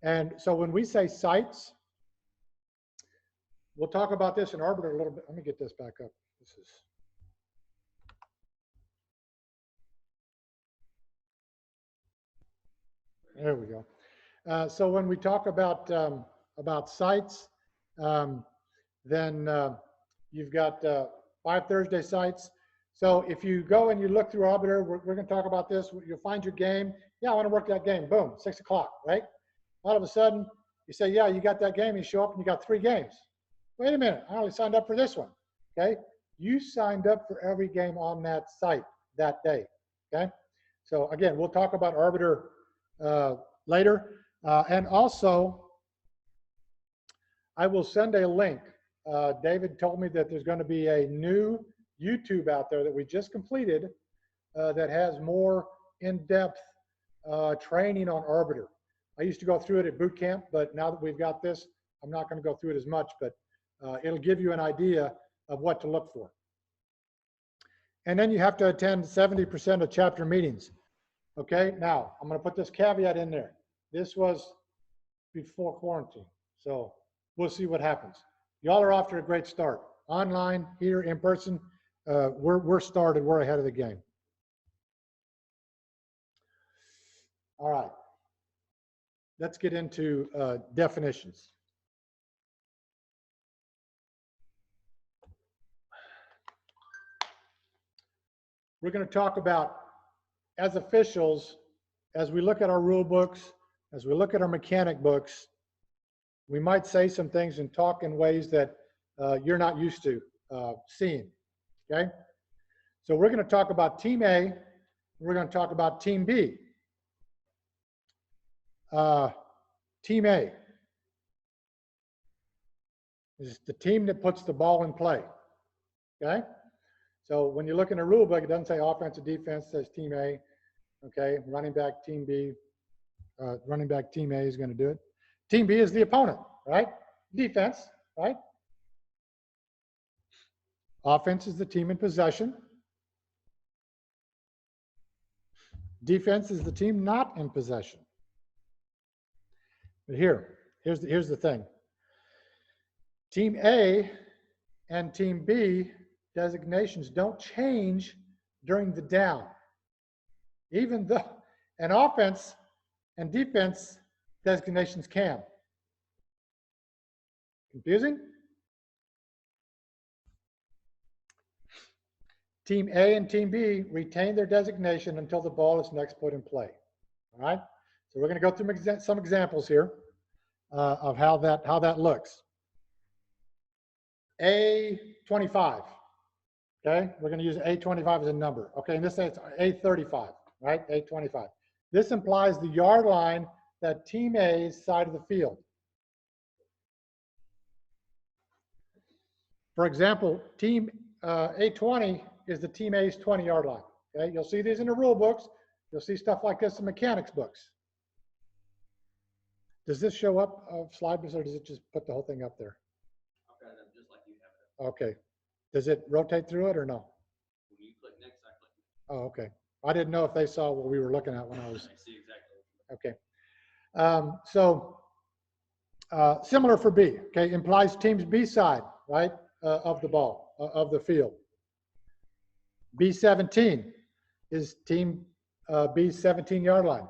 Speaker 1: And so when we say sites, we'll talk about this in Arbiter a little bit. Let me get this back up. This is There we go. So when we talk about sites, then you've got 5 Thursday sites. So if you go and you look through Arbiter, we're going to talk about this. You'll find your game. Yeah, I want to work that game. Boom, 6 o'clock, right? All of a sudden, you say, yeah, you got that game. You show up and you got 3 games. Wait a minute, I only signed up for this one, okay? You signed up for every game on that site that day, okay? So again, we'll talk about Arbiter later. And also, I will send a link. David told me that there's going to be a new YouTube out there that we just completed that has more in-depth training on Arbiter. I used to go through it at boot camp, but now that we've got this, I'm not going to go through it as much, but it'll give you an idea of what to look for. And then you have to attend 70% of chapter meetings. Okay, now I'm going to put this caveat in there. This was before quarantine, so we'll see what happens. Y'all are off to a great start. Online, here, in person, we're started. We're ahead of the game. All right. Let's get into definitions. We're going to talk about, as officials, as we look at our rule books, as we look at our mechanic books, we might say some things and talk in ways that you're not used to seeing, okay? So we're going to talk about Team A, we're going to talk about Team B. Team A is the team that puts the ball in play, okay? So when you look in the rule book, it doesn't say offense or defense, it says Team A, okay? Running back Team B, running back Team A is going to do it. Team B is the opponent, right? Defense, right? Offense is the team in possession. Defense is the team not in possession. But here's the thing. Team A and Team B designations don't change during the down. Even though an offense and defense designations can. Confusing? Team A and Team B retain their designation until the ball is next put in play. All right? So we're going to go through some examples here of how that looks. A25. Okay? We're going to use A25 as a number. Okay, in this case, it's A35, right? A25. This implies the yard line that Team A's side of the field. For example, Team A20 is the Team A's 20-yard line. Okay, you'll see these in the rule books. You'll see stuff like this in mechanics books. Does this show up slide, or does it just put the whole thing up there?
Speaker 2: Okay, just like you have it.
Speaker 1: Okay. Does it rotate through it or no?
Speaker 2: When you click next, I click next.
Speaker 1: Oh, okay. I didn't know if they saw what we were looking at when I was.
Speaker 2: I see exactly.
Speaker 1: Okay. Similar for B. Okay, implies team's B side, right, of the ball, of the field. B17 is team B's 17-yard line.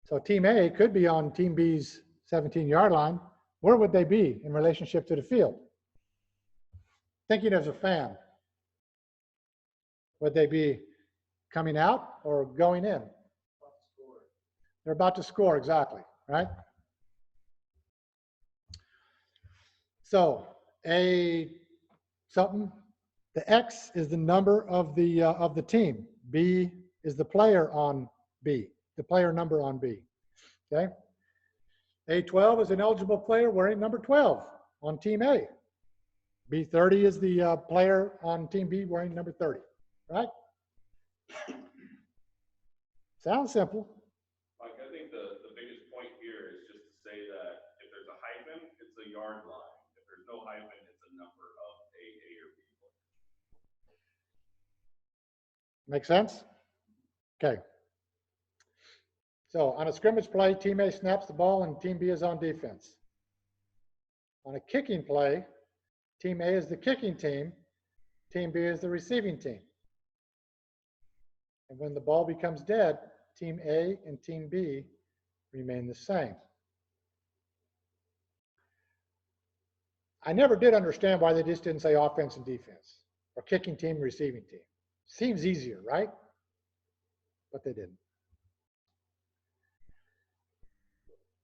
Speaker 1: So Team A could be on Team B's 17-yard line. Where would they be in relationship to the field? Thinking as a fan, would they be coming out or going in? They're about to score, exactly, right? So something, the X is the number of the team. B is the player on B, the player number on B, okay? A12 is an eligible player wearing number 12 on Team A. B30 is the player on Team B wearing number 30, right? Sounds simple.
Speaker 4: Like, I think the biggest point here is just to say that if there's a hyphen, it's a yard line. If there's no hyphen, it's a number of A or B player.
Speaker 1: Make sense? Okay. So on a scrimmage play, Team A snaps the ball and Team B is on defense. On a kicking play, Team A is the kicking team, Team B is the receiving team. And when the ball becomes dead, Team A and Team B remain the same. I never did understand why they just didn't say offense and defense, or kicking team, receiving team. Seems easier, right? But they didn't.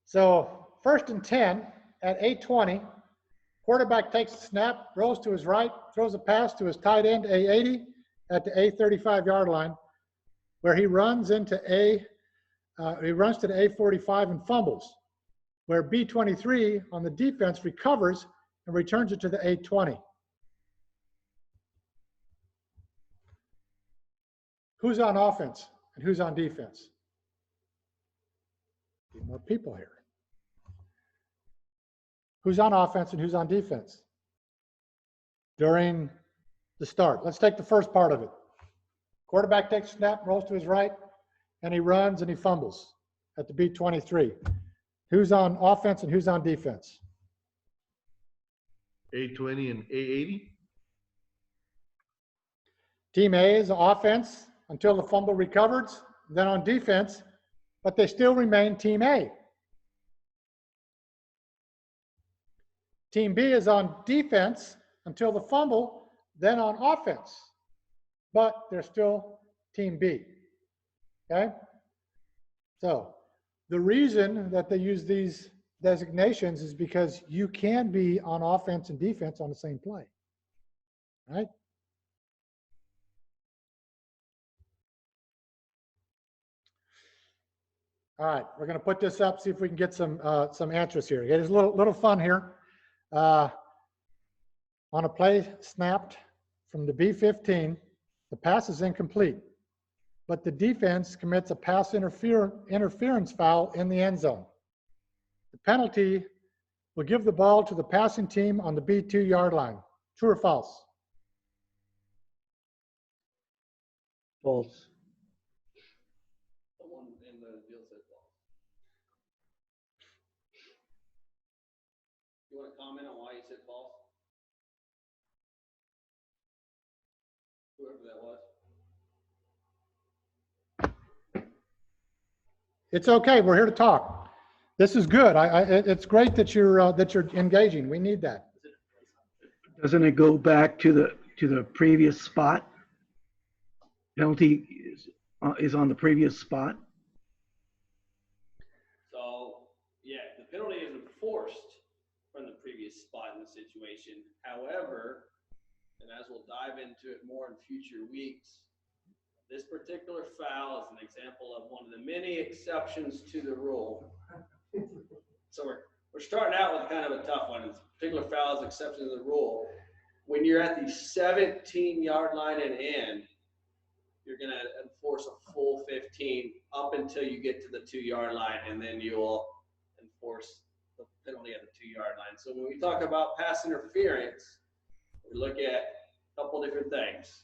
Speaker 1: So 1st and 10 at 8:20, quarterback takes the snap, rolls to his right, throws a pass to his tight end, A80, at the A35-yard line, where he runs into to the A45 and fumbles, where B23 on the defense recovers and returns it to the A20. Who's on offense and who's on defense? Need more people here. Who's on offense and who's on defense during the start? Let's take the first part of it. Quarterback takes a snap, rolls to his right, and he runs and he fumbles at the B23. Who's on offense and who's on defense?
Speaker 5: A20 and A80.
Speaker 1: Team A is offense until the fumble recovers, then on defense, but they still remain Team A. Team B is on defense until the fumble, then on offense, but they're still Team B. Okay? So the reason that they use these designations is because you can be on offense and defense on the same play, right? All right, we're going to put this up, see if we can get some answers here. Okay, there's a little fun here. On a play snapped from the B15, the pass is incomplete, but the defense commits a pass interference foul in the end zone. The penalty will give the ball to the passing team on the B2-yard line. True or false?
Speaker 6: False.
Speaker 2: Someone in the deal said false. You want to comment on why you said false? Whoever that was.
Speaker 1: It's okay. We're here to talk. This is good. It's great that you're engaging. We need that.
Speaker 6: Doesn't it go back to the previous spot? Penalty is on the previous spot.
Speaker 2: So, yeah, the penalty is enforced from the previous spot in the situation. However, and as we'll dive into it more in future weeks, this particular foul is an example of one of the many exceptions to the rule. So we're starting out with kind of a tough one. This particular foul is an exception to the rule. When you're at the 17-yard line and in, you're going to enforce a full 15 up until you get to the 2-yard line, and then you will enforce the penalty at the 2-yard line. So when we talk about pass interference, we look at a couple different things.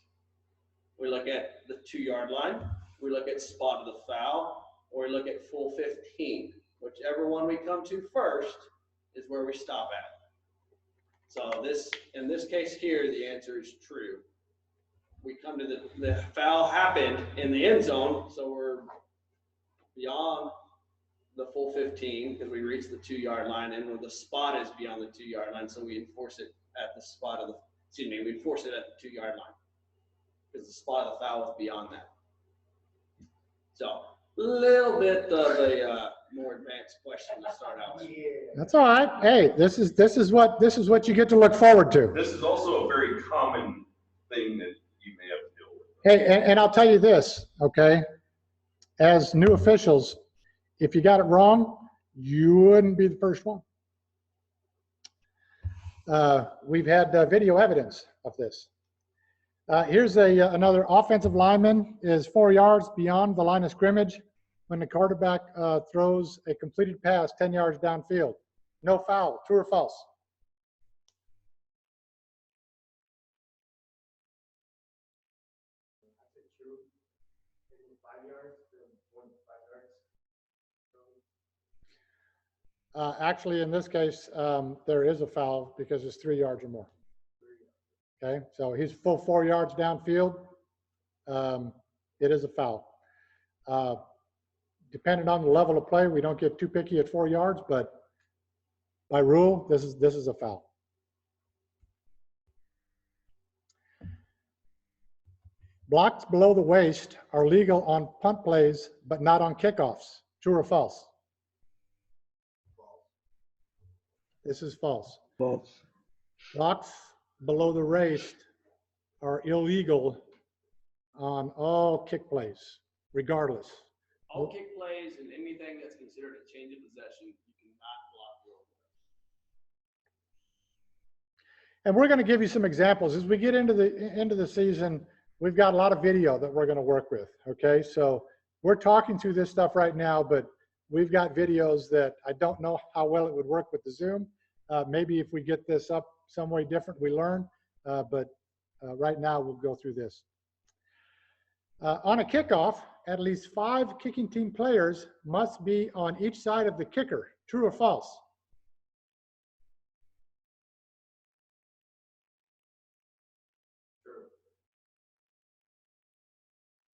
Speaker 2: We look at the 2-yard line, we look at spot of the foul, or we look at full 15. Whichever one we come to first is where we stop at. So in this case here, the answer is true. We come to the foul happened in the end zone, so we're beyond the full 15 because we reached the 2-yard line, and the spot is beyond the 2-yard line, so we enforce it at the spot of we enforce it at the 2-yard line because the spot of the foul is beyond that. So a little bit of a more advanced question to start out with.
Speaker 1: That's all right. Hey, this is what you get to look forward to.
Speaker 4: This is also a very common thing that you may have to deal with.
Speaker 1: Hey, and I'll tell you this, okay? As new officials, if you got it wrong, you wouldn't be the first one. We've had video evidence of this. Here's another offensive lineman is 4 yards beyond the line of scrimmage when the quarterback throws a completed pass 10 yards downfield. No foul. True or false? Actually, in this case, there is a foul because it's 3 yards or more. Okay, so he's full 4 yards downfield. It is a foul. depending on the level of play, we don't get too picky at 4 yards, but by rule, this is a foul. Blocks below the waist are legal on punt plays, but not on kickoffs. True or false? This is false.
Speaker 6: False.
Speaker 1: Blocks below the waist are illegal on all kick plays, regardless.
Speaker 2: All kick plays and anything that's considered a change of possession, you cannot block below the waist.
Speaker 1: And we're going to give you some examples as we get into the season. We've got a lot of video that we're going to work with. Okay, so we're talking through this stuff right now, but we've got videos that I don't know how well it would work with the Zoom. Maybe if we get this up some way different, we learn. But right now we'll go through this. On a kickoff, at least 5 kicking team players must be on each side of the kicker. True or false?
Speaker 2: True.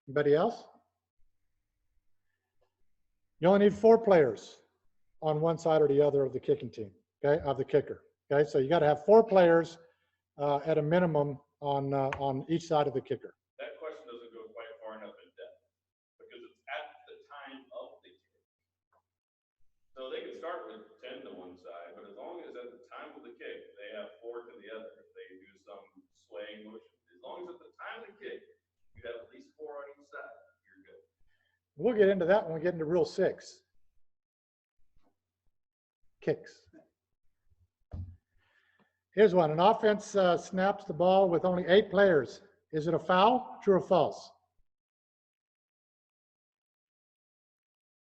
Speaker 1: Anybody else? You only need 4 players on one side or the other of the kicking team, okay, of the kicker. Okay, so you got to have 4 players at a minimum on each side of the kicker.
Speaker 4: That question doesn't go quite far enough in depth because it's at the time of the kick. So they can start with 10 to one side, but as long as at the time of the kick, they have 4 to the other. If they do some swaying motion, as long as at the time of the kick, you have at least 4 on each side, you're good.
Speaker 1: We'll get into that when we get into Rule 6. Kicks. Here's one. An offense snaps the ball with only 8 players. Is it a foul? True or false?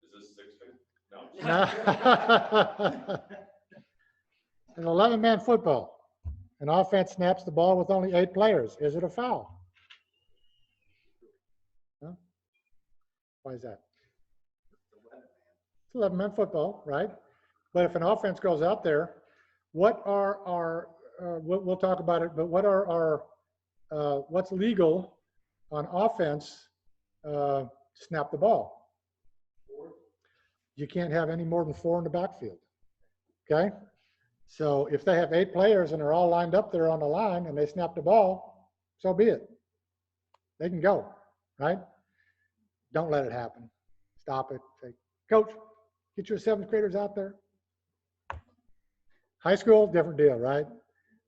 Speaker 4: Is this 6 man? No.
Speaker 1: An 11-man football. An offense snaps the ball with only 8 players. Is it a foul? Huh? Why is that? It's 11-man football, right? But if an offense goes out there, what are our, we'll talk about it, but what are our, what's legal on offense to snap the ball? You can't have any more than 4 in the backfield, okay? So if they have 8 players and they're all lined up there on the line and they snap the ball, so be it. They can go, right? Don't let it happen. Stop it. Say, Coach, get your 7th graders out there. High school, different deal, right?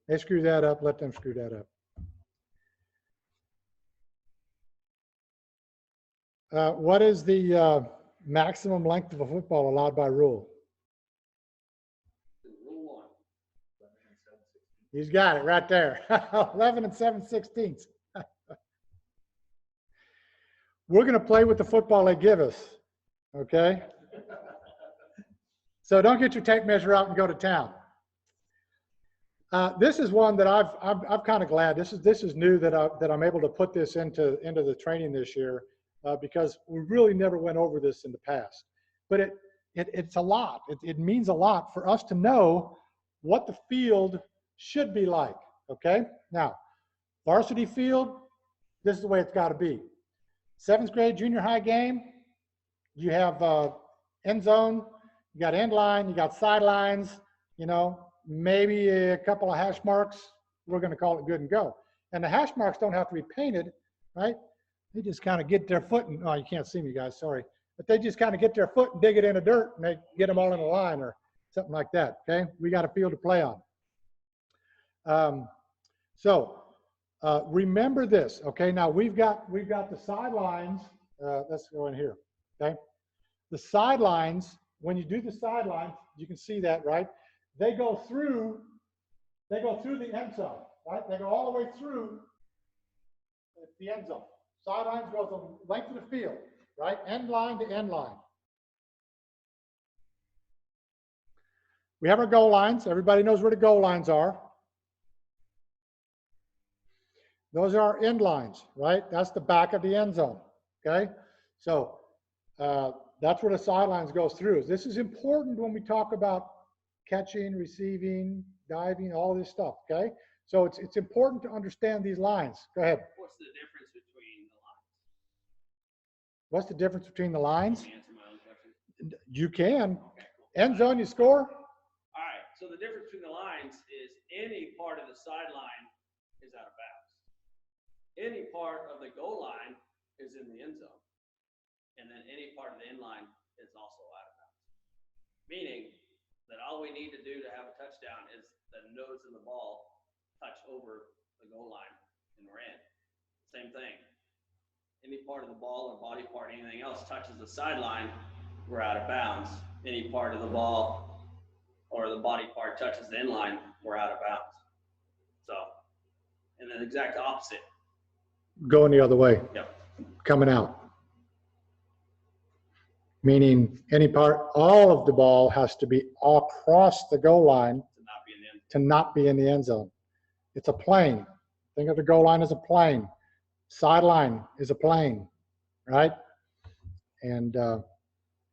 Speaker 1: They screw that up, let them screw that up. What is the maximum length of a football allowed by rule?
Speaker 2: Rule 1.
Speaker 1: He's got it right there. 11 and 7/16. We're going to play with the football they give us, okay? So don't get your tape measure out and go to town. This is one that I'm kind of glad. This is new that I'm able to put this into the training this year because we really never went over this in the past. But it's a lot. It means a lot for us to know what the field should be like. Okay. Now, varsity field. This is the way it's got to be. 7th grade junior high game. You have end zone. You got end line. You got sidelines. You know. Maybe a couple of hash marks, we're going to call it good and go. And the hash marks don't have to be painted, right? They just kind of get their foot in, oh, you can't see me, guys, sorry. But they just kind of get their foot and dig it in the dirt and they get them all in a line or something like that, okay? We got a field to play on. Remember this, okay? Now we've got the sidelines. Let's go in here, okay? The sidelines, when you do the sidelines, you can see that, right? They go through the end zone, right? They go all the way through the end zone. Sidelines goes the length of the field, right? End line to end line. We have our goal lines. Everybody knows where the goal lines are. Those are our end lines, right? That's the back of the end zone, okay? So that's where the sidelines goes through. This is important when we talk about catching, receiving, diving, all this stuff, okay? So it's important to understand these lines. Go ahead.
Speaker 2: What's the difference between the lines?
Speaker 1: What's the difference between the lines?
Speaker 2: Can you answer my own question?
Speaker 1: You can.
Speaker 2: Okay, cool.
Speaker 1: End zone, you score.
Speaker 2: All right, so the difference between the lines is any part of the sideline is out of bounds. Any part of the goal line is in the end zone. And then any part of the end line is also out of bounds. Meaning that all we need to do to have a touchdown is the nose of the ball touch over the goal line and we're in. Same thing. Any part of the ball or body part, anything else touches the sideline, we're out of bounds. Any part of the ball or the body part touches the end line, we're out of bounds. So, and then the exact opposite.
Speaker 1: Going the other way.
Speaker 2: Yep.
Speaker 1: Coming out. Meaning any part, all of the ball has to be across the goal line
Speaker 2: To not be in the end.
Speaker 1: to not be in the end zone. It's a plane. Think of the goal line as a plane. Sideline is a plane, right? And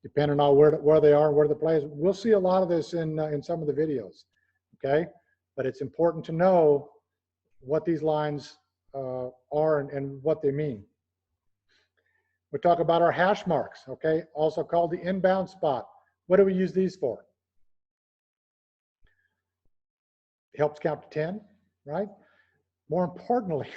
Speaker 1: depending on where they are and where the play is, we'll see a lot of this in some of the videos, okay? But it's important to know what these lines are and what they mean. We'll talk about our hash marks, okay? Also called the inbound spot. What do we use these for? It helps count to 10, right? More importantly,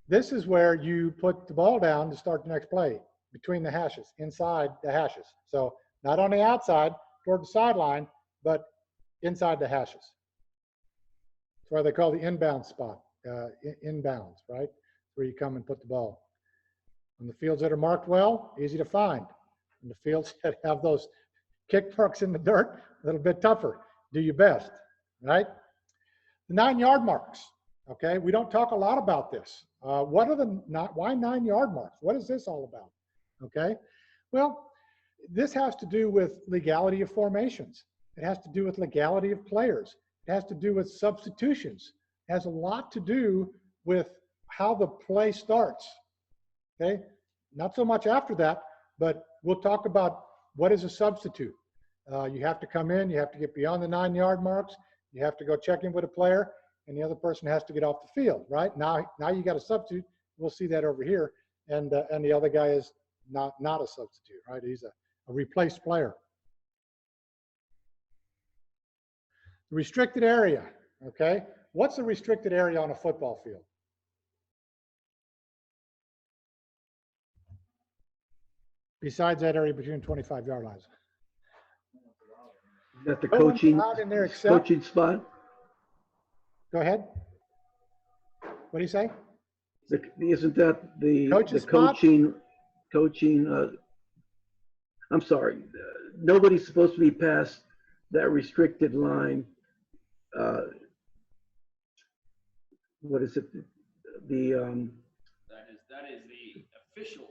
Speaker 1: this is where you put the ball down to start the next play, between the hashes, inside the hashes. So not on the outside toward the sideline, but inside the hashes. That's why they call the inbound spot, inbounds, right? Where you come and put the ball. On the fields that are marked well, easy to find. On the fields that have those kick marks in the dirt, a little bit tougher. Do your best, right? The 9-yard marks, okay? We don't talk a lot about this. Why 9-yard marks? What is this all about, okay? Well, this has to do with legality of formations. It has to do with legality of players. It has to do with substitutions. It has a lot to do with how the play starts. Okay, not so much after that, but we'll talk about what is a substitute. You have to come in, you have to get beyond the 9-yard marks, you have to go check in with a player, and the other person has to get off the field, right? Now you got a substitute. We'll see that over here, and the other guy is not a substitute, right? He's a replaced player. The restricted area, okay? What's the restricted area on a football field? Besides that area between 25-yard lines.
Speaker 6: Is that the
Speaker 1: No one's
Speaker 6: coaching,
Speaker 1: allowed in there except-
Speaker 6: coaching spot?
Speaker 1: Go ahead. What do you say?
Speaker 6: Isn't that the
Speaker 1: Coach's spot?
Speaker 6: coaching, I'm sorry, nobody's supposed to be past that restricted line. What is it?
Speaker 2: That is the officials.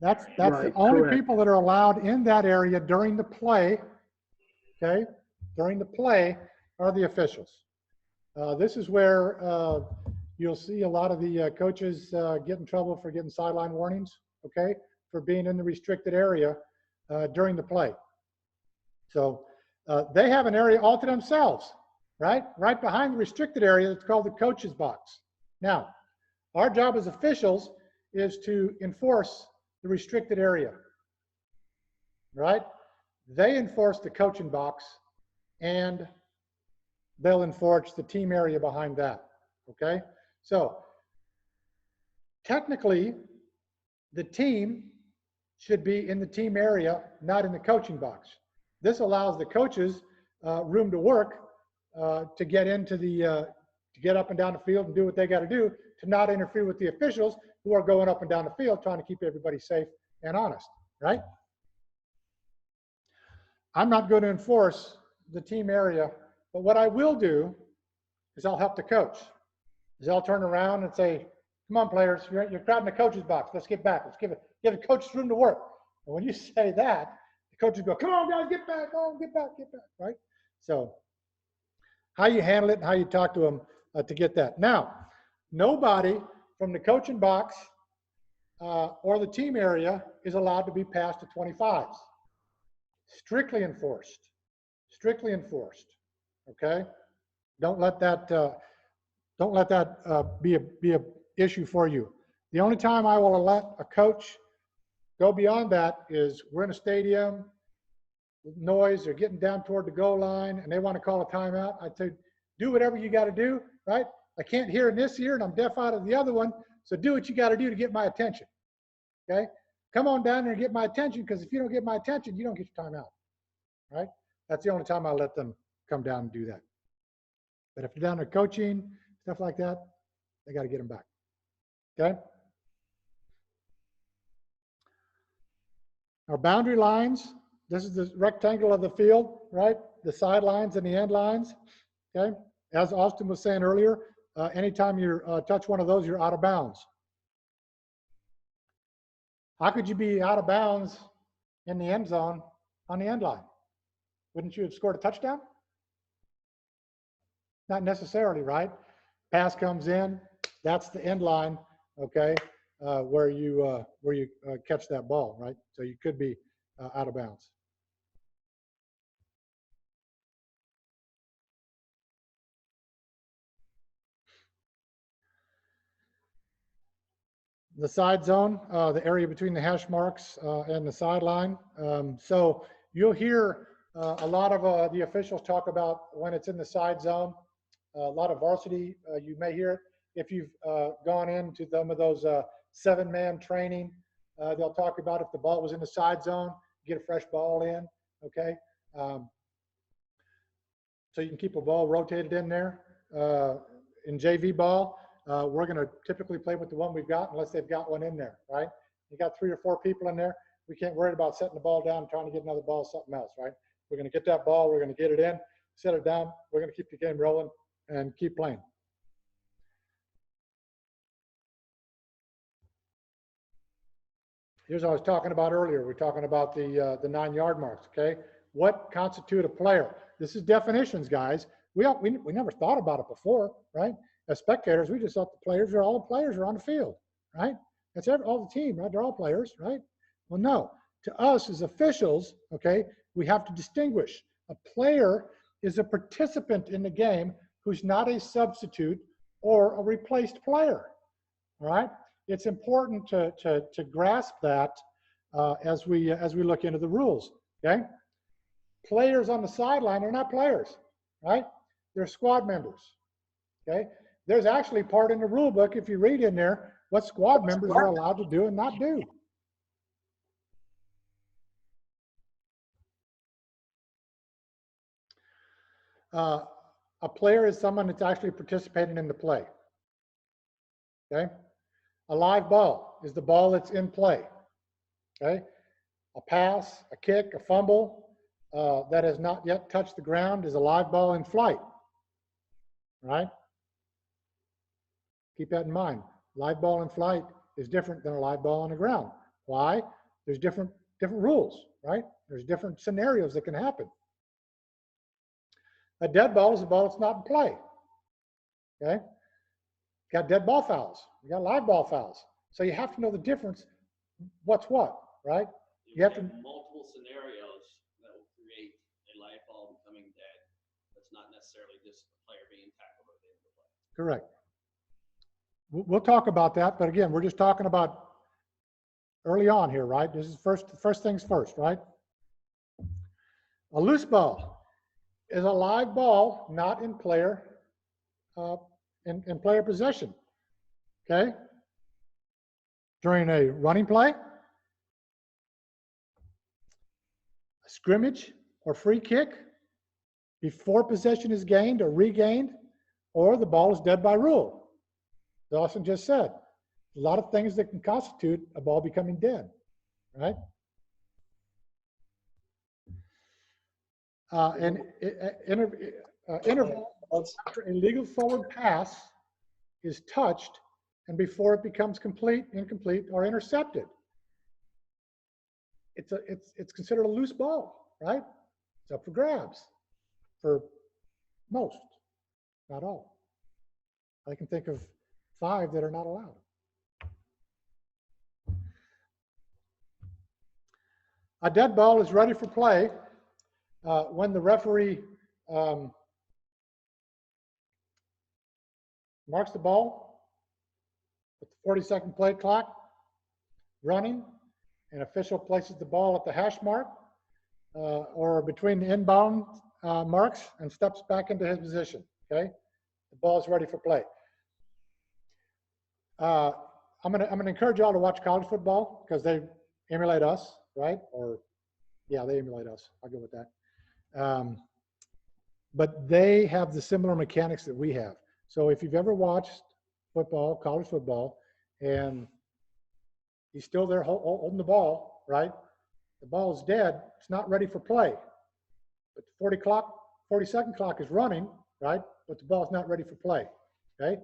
Speaker 1: That's
Speaker 6: Right,
Speaker 1: the only
Speaker 6: correct.
Speaker 1: people that are allowed in that area during the play, okay? During the play are the officials. This is where you'll see a lot of the coaches get in trouble for getting sideline warnings, okay? For being in the restricted area during the play. So they have an area all to themselves, right? Right behind the restricted area, it's called the coach's box. Now, our job as officials is to enforce the restricted area, right? They enforce the coaching box and they'll enforce the team area behind that, okay? So technically, the team should be in the team area, not in the coaching box. This allows the coaches room to work to get into the, to get up and down the field and do what they got to do, to not interfere with the officials who are going up and down the field trying to keep everybody safe and honest, right? I'm not going to enforce the team area, but what I will do is I'll help the coach. Is I'll turn around and say, come on players, you're crowding the coach's box. Let's get back. Let's give the coaches room to work. And when you say that, the coaches go, come on guys, get back, oh, get back, right? So how you handle it and how you talk to them to get that. Now, nobody from the coaching box or the team area is allowed to be past the 25s. Strictly enforced, okay? Don't let that be a issue for you. The only time I will let a coach Go beyond that is we're in a stadium, noise, they're getting down toward the goal line and they want to call a timeout. I'd say, do whatever you got to do, right? I can't hear in this ear and I'm deaf out of the other one. So do what you got to do to get my attention. Okay? Come on down there and get my attention, because if you don't get my attention, you don't get your timeout. Right? That's the only time I let them come down and do that. But if they're down there coaching, stuff like that, they got to get them back. Okay? Our boundary lines, this is the rectangle of the field, right? The sidelines and the end lines. Okay? As Austin was saying earlier, anytime you touch one of those, you're out of bounds. How could you be out of bounds in the end zone on the end line? Wouldn't you have scored a touchdown? Not necessarily, right? Pass comes in, that's the end line, okay, where you catch that ball, right? So you could be out of bounds. The side zone, the area between the hash marks and the sideline. So you'll hear a lot of the officials talk about when it's in the side zone. A lot of varsity, you may hear it. If you've gone into some of those 7-man training, they'll talk about if the ball was in the side zone, get a fresh ball in, okay? So you can keep a ball rotated in there. In JV ball, we're going to typically play with the one we've got unless they've got one in there, right? You got 3 or 4 people in there. We can't worry about setting the ball down and trying to get another ball, something else, right? We're going to get that ball. We're going to get it in, set it down. We're going to keep the game rolling and keep playing. Here's what I was talking about earlier. We're talking about the 9-yard marks, okay? What constitute a player? This is definitions, guys. We never thought about it before, right? As spectators, we just thought all the players are on the field, right? That's all the team, right? They're all players, right? Well, no. To us as officials, okay, we have to distinguish. A player is a participant in the game who's not a substitute or a replaced player, all right? It's important to grasp that as we look into the rules, okay? Players on the sideline are not players, right? They're squad members, okay? There's actually part in the rule book, if you read in there, what squad members are allowed to do and not do. A player is someone that's actually participating in the play, okay? A live ball is the ball that's in play, okay? A pass, a kick, a fumble that has not yet touched the ground is a live ball in flight, right? Keep that in mind. Live ball in flight is different than a live ball on the ground. Why? There's different rules, right? There's different scenarios that can happen. A dead ball is a ball that's not in play, okay? You got dead ball fouls. You got live ball fouls. So you have to know the difference. What's what, right? You have to
Speaker 2: multiple scenarios that will create a live ball becoming dead. That's not necessarily just the player being tackled at the end of the play.
Speaker 1: Correct. We'll talk about that, but again, we're just talking about early on here, right? This is first things first, right? A loose ball is a live ball not in player in player possession, okay? During a running play, a scrimmage or free kick, before possession is gained or regained, or the ball is dead by rule. As Austin just said, a lot of things that can constitute a ball becoming dead, right? Interval after a legal forward pass is touched and before it becomes complete, incomplete, or intercepted. It's considered a loose ball, right? It's up for grabs for most, not all. I can think of 5 that are not allowed. A dead ball is ready for play when the referee marks the ball with the 40-second play clock running, an official places the ball at the hash mark or between the inbound marks and steps back into his position, okay? The ball is ready for play. I'm gonna encourage y'all to watch college football because they emulate us, right? Or yeah, they emulate us. I'll go with that. But they have the similar mechanics that we have. So if you've ever watched football, college football, and he's still there holding the ball, right? The ball is dead. It's not ready for play. But the 40-second clock is running, right? But the ball's not ready for play, okay?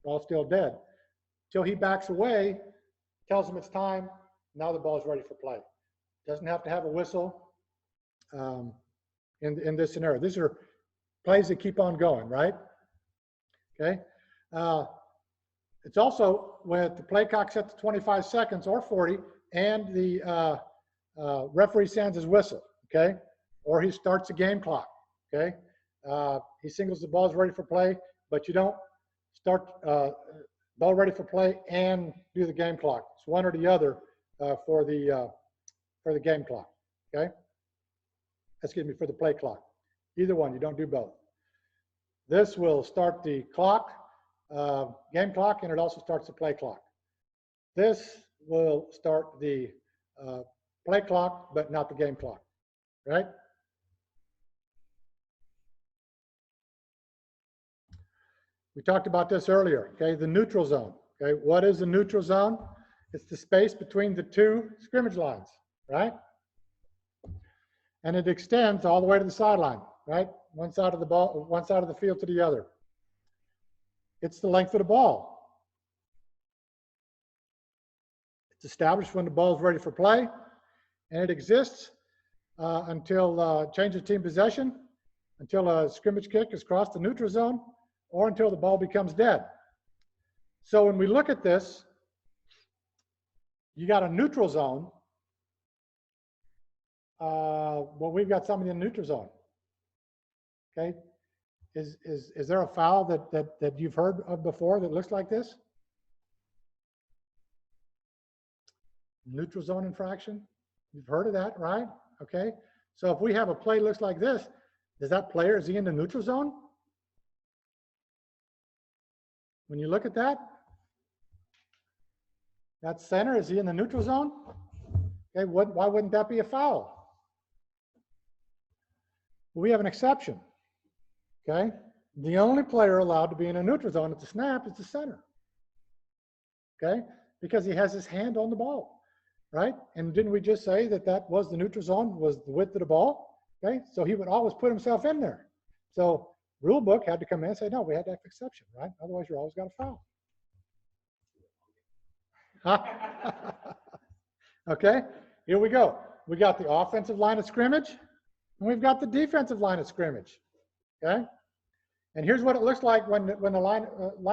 Speaker 1: Ball's still dead. Till he backs away, tells him it's time. Now the ball's ready for play. Doesn't have to have a whistle in this scenario. These are plays that keep on going, right? Okay. It's also with the play clock set to 25 seconds or 40, and the referee sounds his whistle, okay? Or he starts a game clock, okay? He signals the ball's ready for play, but you don't start ball ready for play and do the game clock. It's one or the other for the game clock, okay? Excuse me, for the play clock. Either one, you don't do both. This will start the clock, game clock, and it also starts the play clock. This will start the play clock, but not the game clock, right? We talked about this earlier, okay? The neutral zone, okay? What is the neutral zone? It's the space between the two scrimmage lines, right? And it extends all the way to the sideline, right? One side of the ball, one side of the field to the other. It's the length of the ball. It's established when the ball is ready for play, and it exists until change of team possession, until a scrimmage kick is crossed the neutral zone, or until the ball becomes dead. So when we look at this, you got a neutral zone. Well, we've got something in the neutral zone. Okay, is there a foul that you've heard of before that looks like this? Neutral zone infraction. You've heard of that, right? Okay. So if we have a play that looks like this, is that player, is he in the neutral zone? When you look at that center, is he in the neutral zone? Okay, why wouldn't that be a foul? We have an exception, okay? The only player allowed to be in a neutral zone at the snap is the center, okay? Because he has his hand on the ball, right? And didn't we just say that that was the neutral zone, was the width of the ball, okay? So he would always put himself in there. So rule book had to come in and say, no, we had to have exception, right? Otherwise, you're always got a foul. Okay, here we go. We got the offensive line of scrimmage, and we've got the defensive line of scrimmage, okay? And here's what it looks like when the line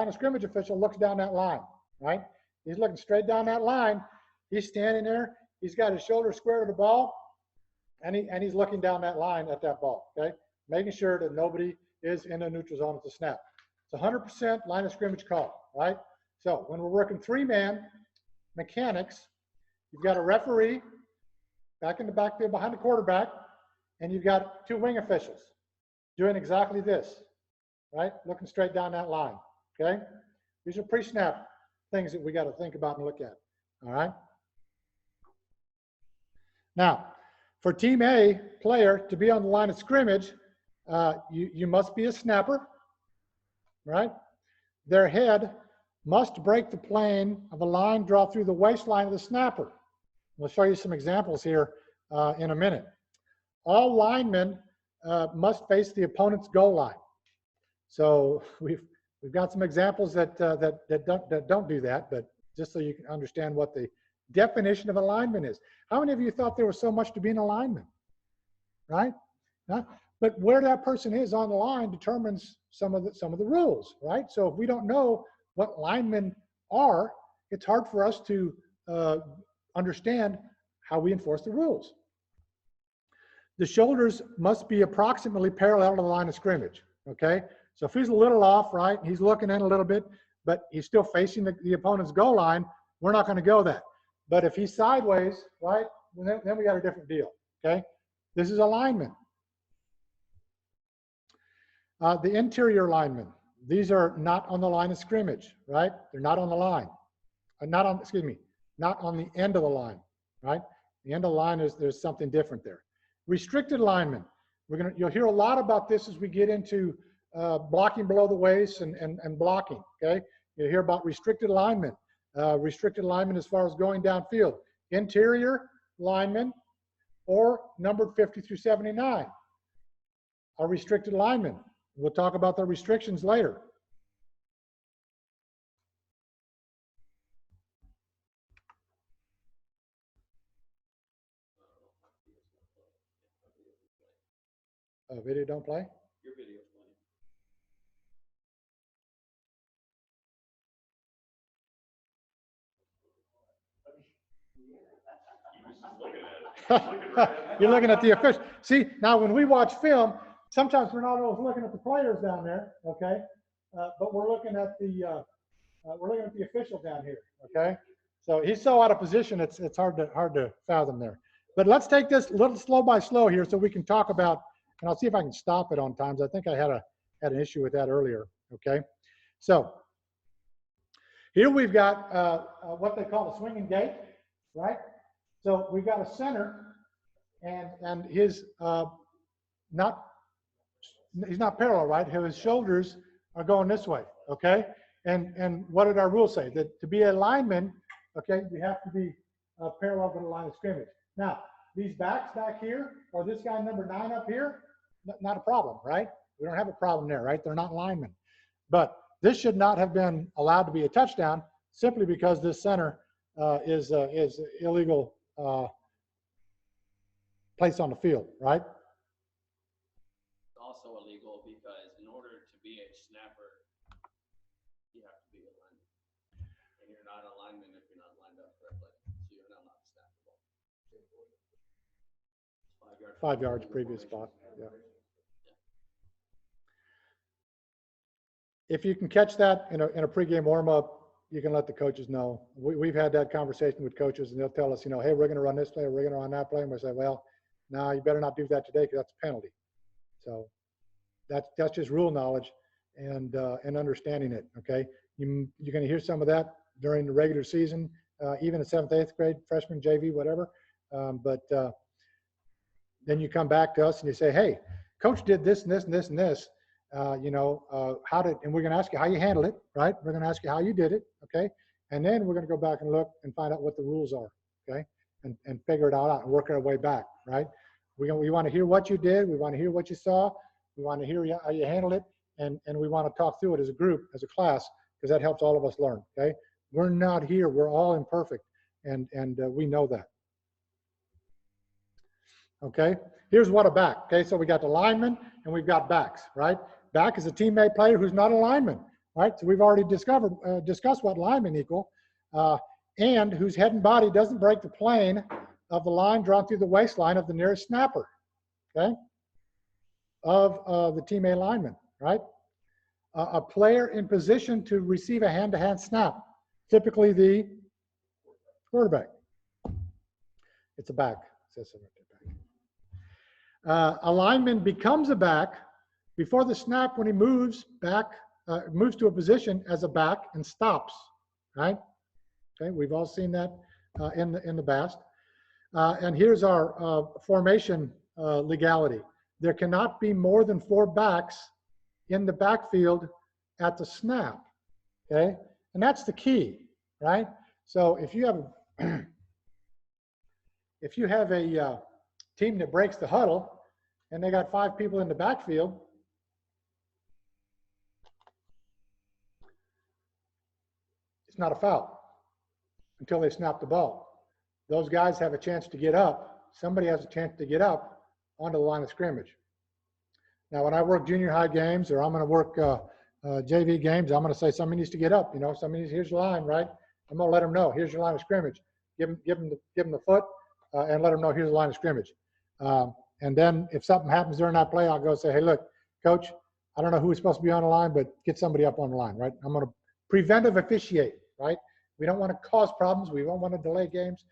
Speaker 1: of scrimmage official looks down that line, right? He's looking straight down that line. He's standing there. He's got his shoulder square to the ball, and he's looking down that line at that ball, okay? Making sure that nobody is in a neutral zone at the snap. It's 100% line of scrimmage call, right? So when we're working three-man mechanics, you've got a referee back in the backfield behind the quarterback, and you've got two wing officials doing exactly this, right? Looking straight down that line, okay? These are pre-snap things that we got to think about and look at, all right? Now, for Team A player to be on the line of scrimmage, you must be a snapper, right? Their head must break the plane of a line draw through the waistline of the snapper. We'll show you some examples here in a minute. All linemen must face the opponent's goal line. So we've got some examples that don't do that, but just so you can understand what the definition of a lineman is. How many of you thought there was so much to being a lineman, right? Huh? But where that person is on the line determines some of the rules, right? So if we don't know what linemen are, it's hard for us to understand how we enforce the rules. The shoulders must be approximately parallel to the line of scrimmage, okay? So if he's a little off, right, he's looking in a little bit, but he's still facing the opponent's goal line, we're not going to go that. But if he's sideways, right, then we got a different deal, okay? This is alignment. The interior linemen, these are not on the line of scrimmage, right? They're not on the line. Not on the end of the line, right? The end of the line there's something different there. Restricted linemen, you'll hear a lot about this as we get into blocking below the waist and blocking, okay? You'll hear about restricted linemen. Restricted linemen as far as going downfield. Interior linemen or numbered 50 through 79 are restricted linemen. We'll talk about the restrictions later. Video don't play?
Speaker 2: Your video's playing.
Speaker 1: You're looking at the official. See, now when we watch film, sometimes we're not always looking at the players down there, okay? But we're looking at the official down here, okay? So he's so out of position, it's hard to fathom there. But let's take this a little slow by slow here so we can talk about, and I'll see if I can stop it on times. I think I had an issue with that earlier, okay? So here we've got what they call a swinging gate, right? So we've got a center, and his he's not parallel, right? His shoulders are going this way, okay? And what did our rule say? That to be a lineman, okay, you have to be parallel to the line of scrimmage. Now, these backs back here, or this guy number 9 up here, not a problem, right? We don't have a problem there, right? They're not linemen. But this should not have been allowed to be a touchdown simply because this center is illegal place on the field, right?
Speaker 2: It's also illegal because in order to be a snapper, you have to be a lineman. And you're not a lineman if you're not lined up correctly. So you're not allowed to snap the ball.
Speaker 1: 5 yards previous spot, yeah. If you can catch that in a pregame warm-up, you can let the coaches know. We've had that conversation with coaches, and they'll tell us, hey, we're going to run this play, or we're going to run that play, and we say, well, no, you better not do that today because that's a penalty. So that's just rule knowledge and understanding it. Okay, you're going to hear some of that during the regular season, even in 7th, 8th grade, freshman, JV, whatever. But then you come back to us and you say, hey, coach did this and this and this and this. And we're going to ask you how you handled it, right? We're going to ask you how you did it, okay? And then we're going to go back and look and find out what the rules are, okay? And figure it out and work our way back, right? We want to hear what you did. We want to hear what you saw. We want to hear how you handled it. And we want to talk through it as a group, as a class, because that helps all of us learn, okay? We're not here. We're all imperfect, and we know that. Okay, here's what a back. Okay, so we got the lineman and we've got backs, right? Back is a teammate player who's not a lineman, right? So we've already discussed what linemen equal, and whose head and body doesn't break the plane of the line drawn through the waistline of the nearest snapper, okay, of the teammate lineman, right? A player in position to receive a hand-to-hand snap, typically the quarterback. It's a back. A lineman becomes a back before the snap when he moves back, moves to a position as a back and stops, right? Okay, we've all seen that in the past. And here's our formation legality. There cannot be more than 4 backs in the backfield at the snap, okay? And that's the key, right? So if you have a team that breaks the huddle and they got 5 people in the backfield, it's not a foul until they snap the ball. Those guys have a chance to get up. Somebody has a chance to get up onto the line of scrimmage. Now, when I work junior high games, or I'm going to work JV games, I'm going to say somebody needs to get up. Somebody needs, here's your line, right? I'm going to let them know, here's your line of scrimmage. Give them the foot and let them know here's the line of scrimmage. And then if something happens during that play, I'll go say, hey, look, coach, I don't know who's supposed to be on the line, but get somebody up on the line, right? I'm going to preventive officiate, right? We don't want to cause problems. We don't want to delay games.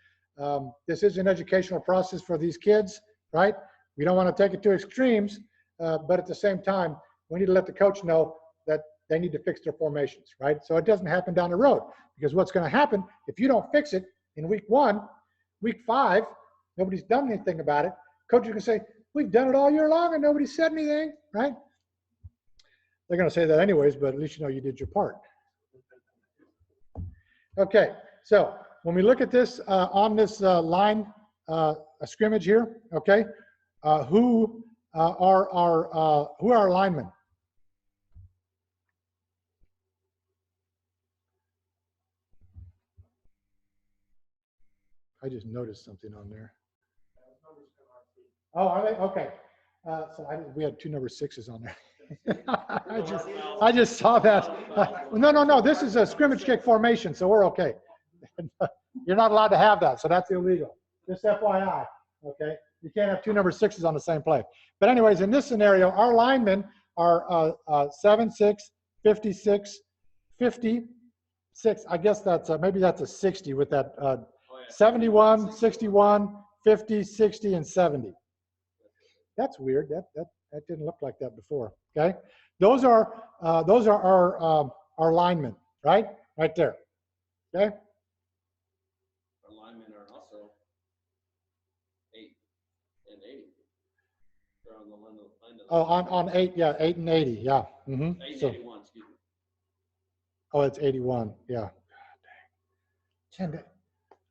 Speaker 1: This is an educational process for these kids, right? We don't want to take it to extremes, but at the same time, we need to let the coach know that they need to fix their formations, right? So it doesn't happen down the road, because what's going to happen if you don't fix it in week 1, week 5, nobody's done anything about it. Coach is going to say, we've done it all year long and nobody said anything, right? They're going to say that anyways, but at least you know you did your part. Okay, so when we look at this on this line a scrimmage here, okay, who are our linemen? I just noticed something on there. Oh, are they? Okay. So we had 2 number 6s on there. I just saw that. No. This is a scrimmage kick formation, so we're okay. You're not allowed to have that, so that's illegal. Just FYI. Okay. You can't have 2 number 6s on the same play. But anyways, in this scenario, our linemen are 7'6", 56, 56. I guess that's maybe that's a 60 with that 71, 61, 50, 60, and 70. That's weird. That didn't look like that before. Okay, those are our linemen, right? Right there. Okay.
Speaker 2: Our linemen are also 8 and 80. They're on the line of
Speaker 1: Oh, on 8, yeah, 8 and 80, yeah.
Speaker 2: 8 and 81, excuse me.
Speaker 1: Oh, it's 81, yeah. God,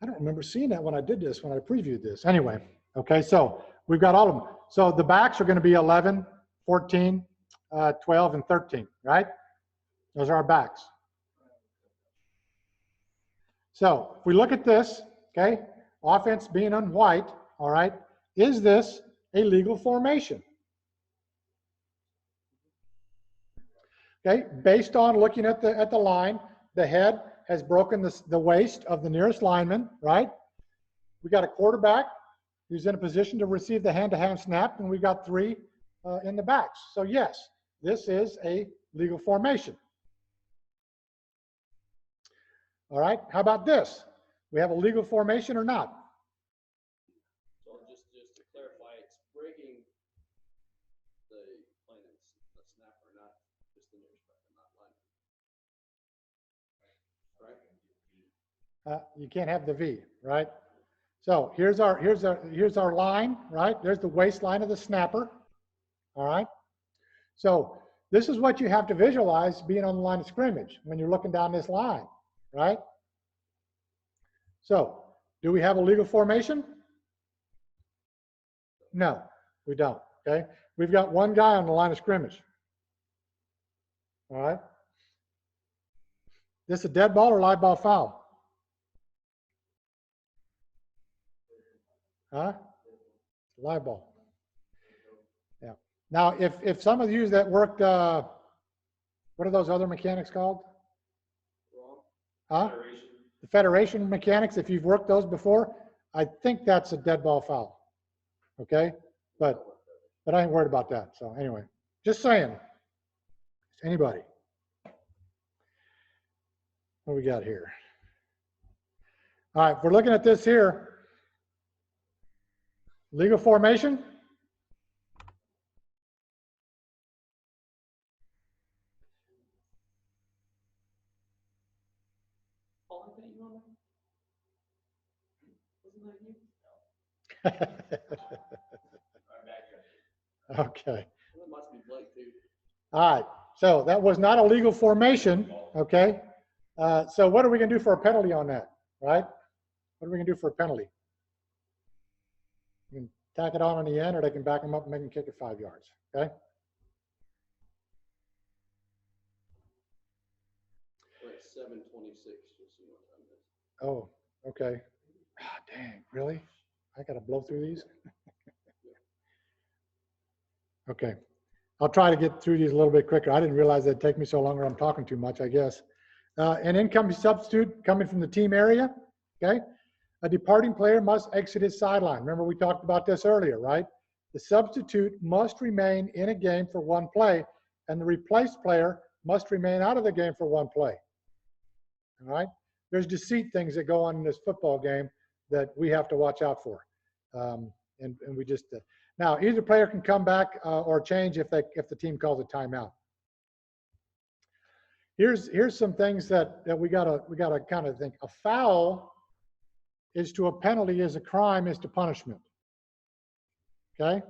Speaker 1: I don't remember seeing that when I did this, when I previewed this. Anyway, okay, so we've got all of them. So the backs are going to be 11, 14, 12, and 13, right? Those are our backs. So if we look at this, okay, offense being on white, all right, is this a legal formation? Okay, based on looking at the line, the head has broken the waist of the nearest lineman, right? We got a quarterback who's in a position to receive the hand-to-hand snap, and we got 3 in the backs. So yes, this is a legal formation. All right, how about this? We have a legal formation or not?
Speaker 2: So just to clarify, it's breaking the snapper, not just the nearest weapon, not lineman. Right?
Speaker 1: You can't have the V, right? So here's our line, right? There's the waistline of the snapper. All right. So this is what you have to visualize being on the line of scrimmage when you're looking down this line, right? So do we have a legal formation? No, we don't. Okay. We've got one guy on the line of scrimmage. All right. This a dead ball or live ball foul? Huh? Live ball. Yeah. Now, if some of you that worked, what are those other mechanics called? Huh? The Federation mechanics, if you've worked those before, I think that's a dead ball foul. Okay? But I ain't worried about that. So anyway, just saying. Anybody? What we got here? All right, if we're looking at this here, legal formation. Okay. All right. So that was not a legal formation. Okay. So what are we going to do for a penalty on that? Right? What are we going to do for a penalty? You can tack it on the end, or they can back them up and make them kick it 5 yards. Okay.
Speaker 2: Like 7:26.
Speaker 1: Oh, okay. Ah, dang, really? I got to blow through these? Okay. I'll try to get through these a little bit quicker. I didn't realize that'd take me so long, or I'm talking too much, I guess. An incoming substitute coming from the team area, okay? A departing player must exit his sideline. Remember, we talked about this earlier, right? The substitute must remain in a game for 1 play, and the replaced player must remain out of the game for 1 play. All right? there's deceit things that go on in this football game that we have to watch out for. And we just did. Now, either player can come back or change if the team calls a timeout. Here's some things that we gotta kind of think. A foul is to a penalty as a crime is to punishment. Okay?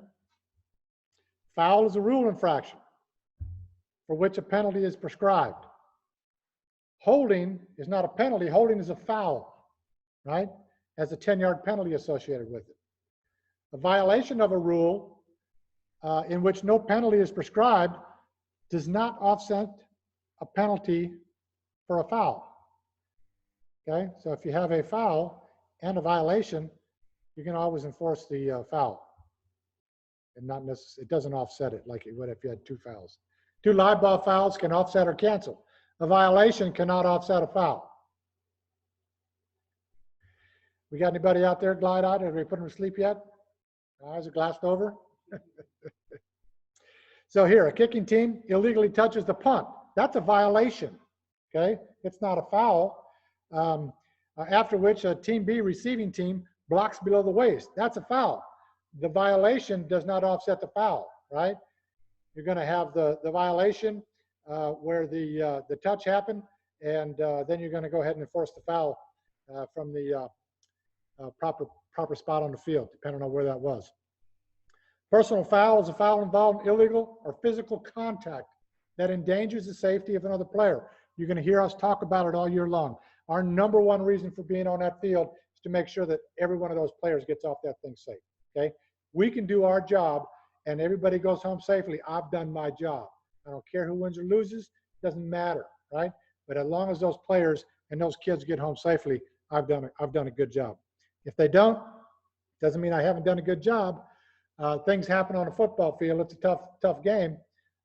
Speaker 1: Foul is a rule infraction for which a penalty is prescribed. Holding is not a penalty. Holding is a foul, right? Has a 10-yard penalty associated with it. A violation of a rule in which no penalty is prescribed does not offset a penalty for a foul. Okay, so if you have a foul and a violation, you can always enforce the foul, and not necessarily, it doesn't offset it like it would if you had two fouls. Two live ball fouls can offset or cancel. A violation cannot offset a foul. We got anybody out there glide-eyed? Have we put them to sleep yet? Eyes are glassed over. So here, a kicking team illegally touches the punt. That's a violation, okay? It's not a foul. After which a team B receiving team blocks below the waist. That's a foul. The violation does not offset the foul, right? You're going to have the violation where the touch happened, and then you're going to go ahead and enforce the foul from the proper spot on the field, depending on where that was. Personal foul is a foul involving illegal or physical contact that endangers the safety of another player. You're going to hear us talk about it all year long. Our number one reason for being on that field is to make sure that every one of those players gets off that thing safe, okay? We can do our job and everybody goes home safely. I've done my job. I don't care who wins or loses, doesn't matter, right? But as long as those players and those kids get home safely, I've done a good job. If they don't, doesn't mean I haven't done a good job. Things happen on a football field. It's a tough game,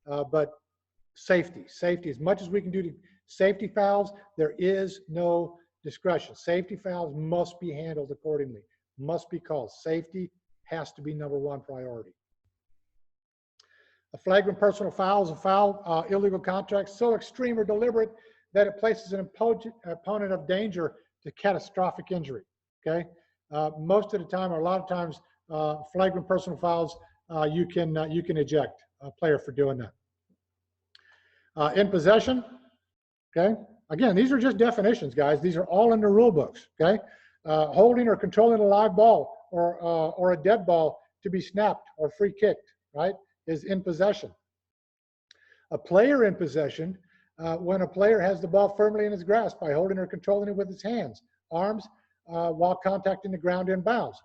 Speaker 1: but safety, as much as we can do to safety fouls, there is no discretion. Safety fouls must be handled accordingly, must be called. Safety has to be number one priority. A flagrant personal foul is a foul, illegal contact so extreme or deliberate that it places an opponent of danger to catastrophic injury, okay? Most of the time, or a lot of times, flagrant personal fouls, you can eject a player for doing that. In possession, okay? Again, these are just definitions, guys. These are all in the rule books, okay? Holding or controlling a live ball or a dead ball to be snapped or free kicked, right, is in possession. A player in possession, when a player has the ball firmly in his grasp by holding or controlling it with his hands, arms, while contacting the ground in bounds.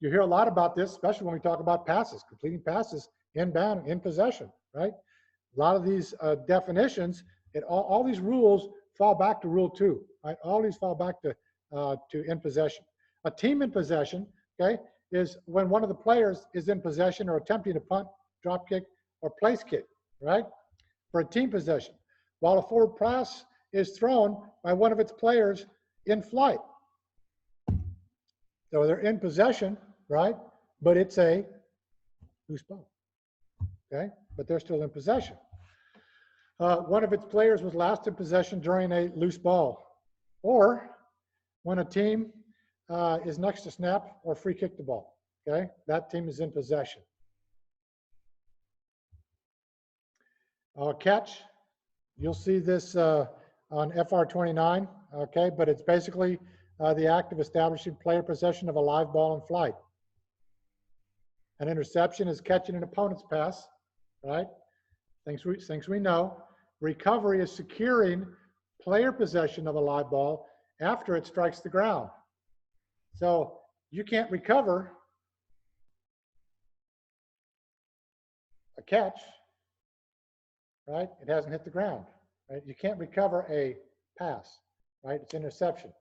Speaker 1: You hear a lot about this, especially when we talk about passes, completing passes inbound, in possession, right? A lot of these definitions, all these rules fall back to Rule 2, right? All these fall back to in possession. A team in possession, okay, is when one of the players is in possession or attempting to punt, drop kick, or place kick, right? For a team possession, while a forward pass is thrown by one of its players in flight. So they're in possession, right? But it's a loose ball, okay? But they're still in possession. One of its players was last in possession during a loose ball, or when a team is next to snap or free kick the ball, okay? That team is in possession. Catch, you'll see this on FR 29, okay? But it's basically the act of establishing player possession of a live ball in flight. An interception is catching an opponent's pass, right? Things we know. Recovery is securing player possession of a live ball after it strikes the ground. So you can't recover a catch, right? It hasn't hit the ground, right? You can't recover a pass, right? It's interception.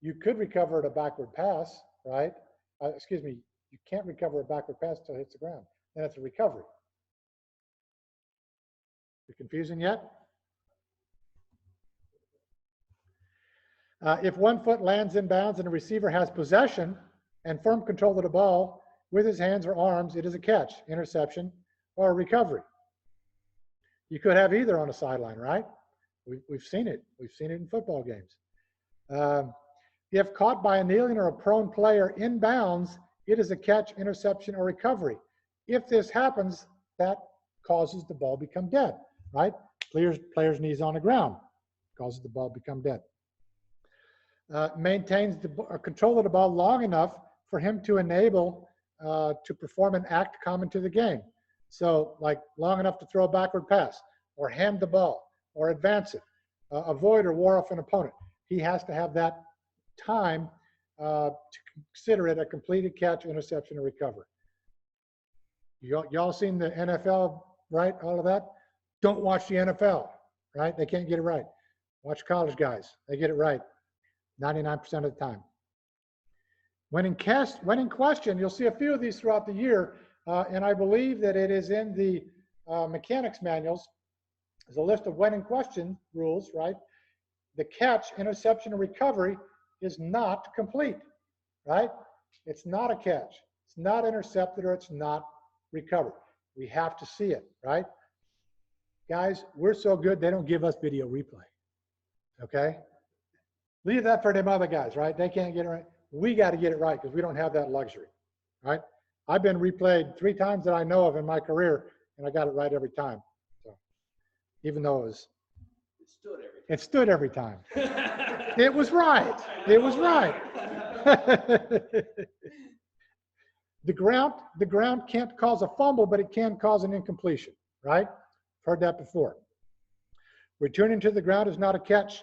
Speaker 1: You could recover a backward pass, right? You can't recover a backward pass until it hits the ground. Then it's a recovery. You confusing yet? If 1 foot lands in bounds and the receiver has possession and firm control of the ball with his hands or arms, it is a catch, interception, or a recovery. You could have either on a sideline, right? We've seen it. We've seen it in football games. If caught by a kneeling or a prone player in bounds, it is a catch, interception, or recovery. If this happens, that causes the ball become dead, right? Player's knees on the ground, causes the ball become dead. Maintains the control of the ball long enough for him to enable to perform an act common to the game. So like long enough to throw a backward pass or hand the ball or advance it, avoid or ward off an opponent. He has to have that time to consider it a completed catch, interception, or recovery. Y'all seen the NFL, right? All of that? Don't watch the NFL, right? They can't get it right. Watch college guys. They get it right 99% of the time. When in question, you'll see a few of these throughout the year, and I believe that it is in the mechanics manuals. There's a list of when in question rules, right? The catch, interception, and recovery is not complete, right? It's not a catch. It's not intercepted, or it's not recovered. We have to see it, right? Guys, we're so good, they don't give us video replay, okay? Leave that for them other guys, right? They can't get it right. We got to get it right because we don't have that luxury, right? I've been replayed 3 times that I know of in my career, and I got it right every time. So, even though it stood every time. It was right. It was right. The ground can't cause a fumble, but it can cause an incompletion, right? Heard that before. Returning to the ground is not a catch,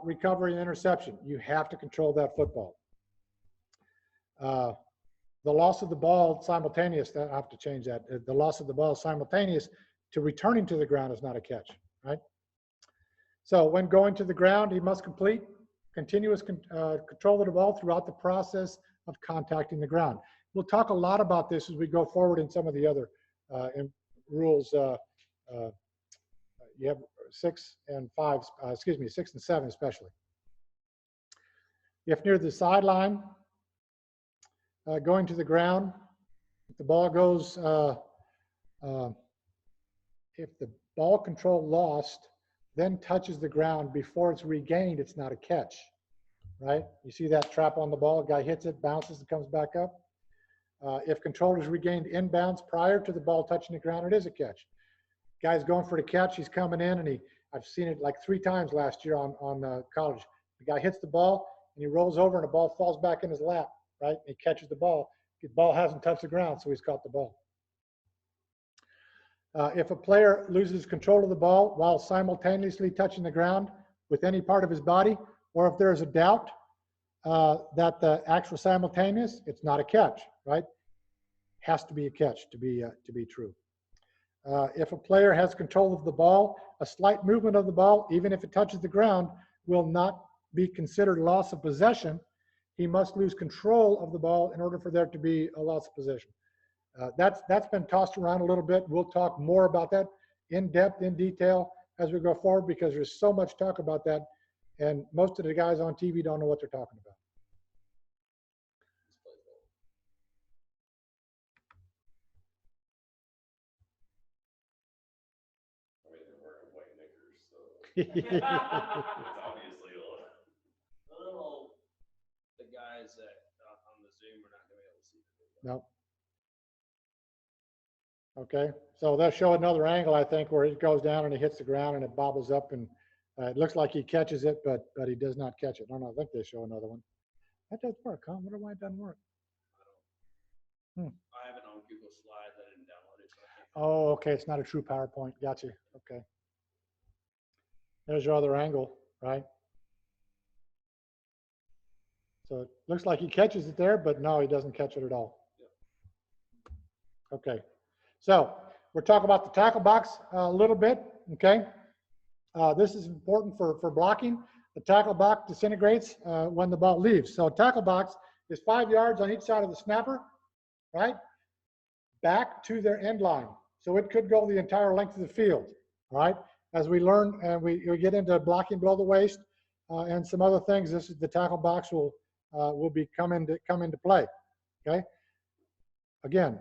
Speaker 1: recovery, and interception. You have to control that football. The loss of the ball simultaneous, I have to change that. The loss of the ball simultaneous to returning to the ground is not a catch, right? So when going to the ground, he must complete continuous control of the ball throughout the process of contacting the ground. We'll talk a lot about this as we go forward in some of the other rules. You have 6 and 7 especially. If near the sideline, going to the ground, if the ball goes, if the ball control lost, then touches the ground before it's regained, it's not a catch, right? You see that trap on the ball, a guy hits it, bounces, and comes back up. If control is regained inbounds prior to the ball touching the ground, it is a catch. Guy's going for the catch, he's coming in, and I've seen it like 3 times last year on college. The guy hits the ball, and he rolls over, and the ball falls back in his lap, right? He catches the ball. The ball hasn't touched the ground, so he's caught the ball. If a player loses control of the ball while simultaneously touching the ground with any part of his body, or if there is a doubt that the actual simultaneous, it's not a catch, right? Has to be a catch to be true. If a player has control of the ball, a slight movement of the ball, even if it touches the ground, will not be considered loss of possession. He must lose control of the ball in order for there to be a loss of possession. That's been tossed around a little bit. We'll talk more about that in depth, in detail as we go forward, because there's so much talk about that, and most of the guys on TV don't know what they're talking about.
Speaker 2: It's obviously a little, the guys that on the Zoom are not going to be able to see the video.
Speaker 1: No. Okay, so they'll show another angle, I think, where it goes down and it hits the ground and it bobbles up, and it looks like he catches it, but he does not catch it. I don't know, I think they show another one. That does work, huh? I wonder why it doesn't work.
Speaker 2: I have it on Google Slides. I didn't download it. So I can't.
Speaker 1: Oh, okay, it's not a true PowerPoint. Gotcha. Okay. There's your other angle, right? So it looks like he catches it there, but no, he doesn't catch it at all. Okay. So we're talking about the tackle box a little bit, okay? This is important for blocking. The tackle box disintegrates when the ball leaves. So tackle box is 5 yards on each side of the snapper, right? Back to their end line. So it could go the entire length of the field, all right? As we learn and we get into blocking below the waist and some other things, this is the tackle box will come into play, okay? Again.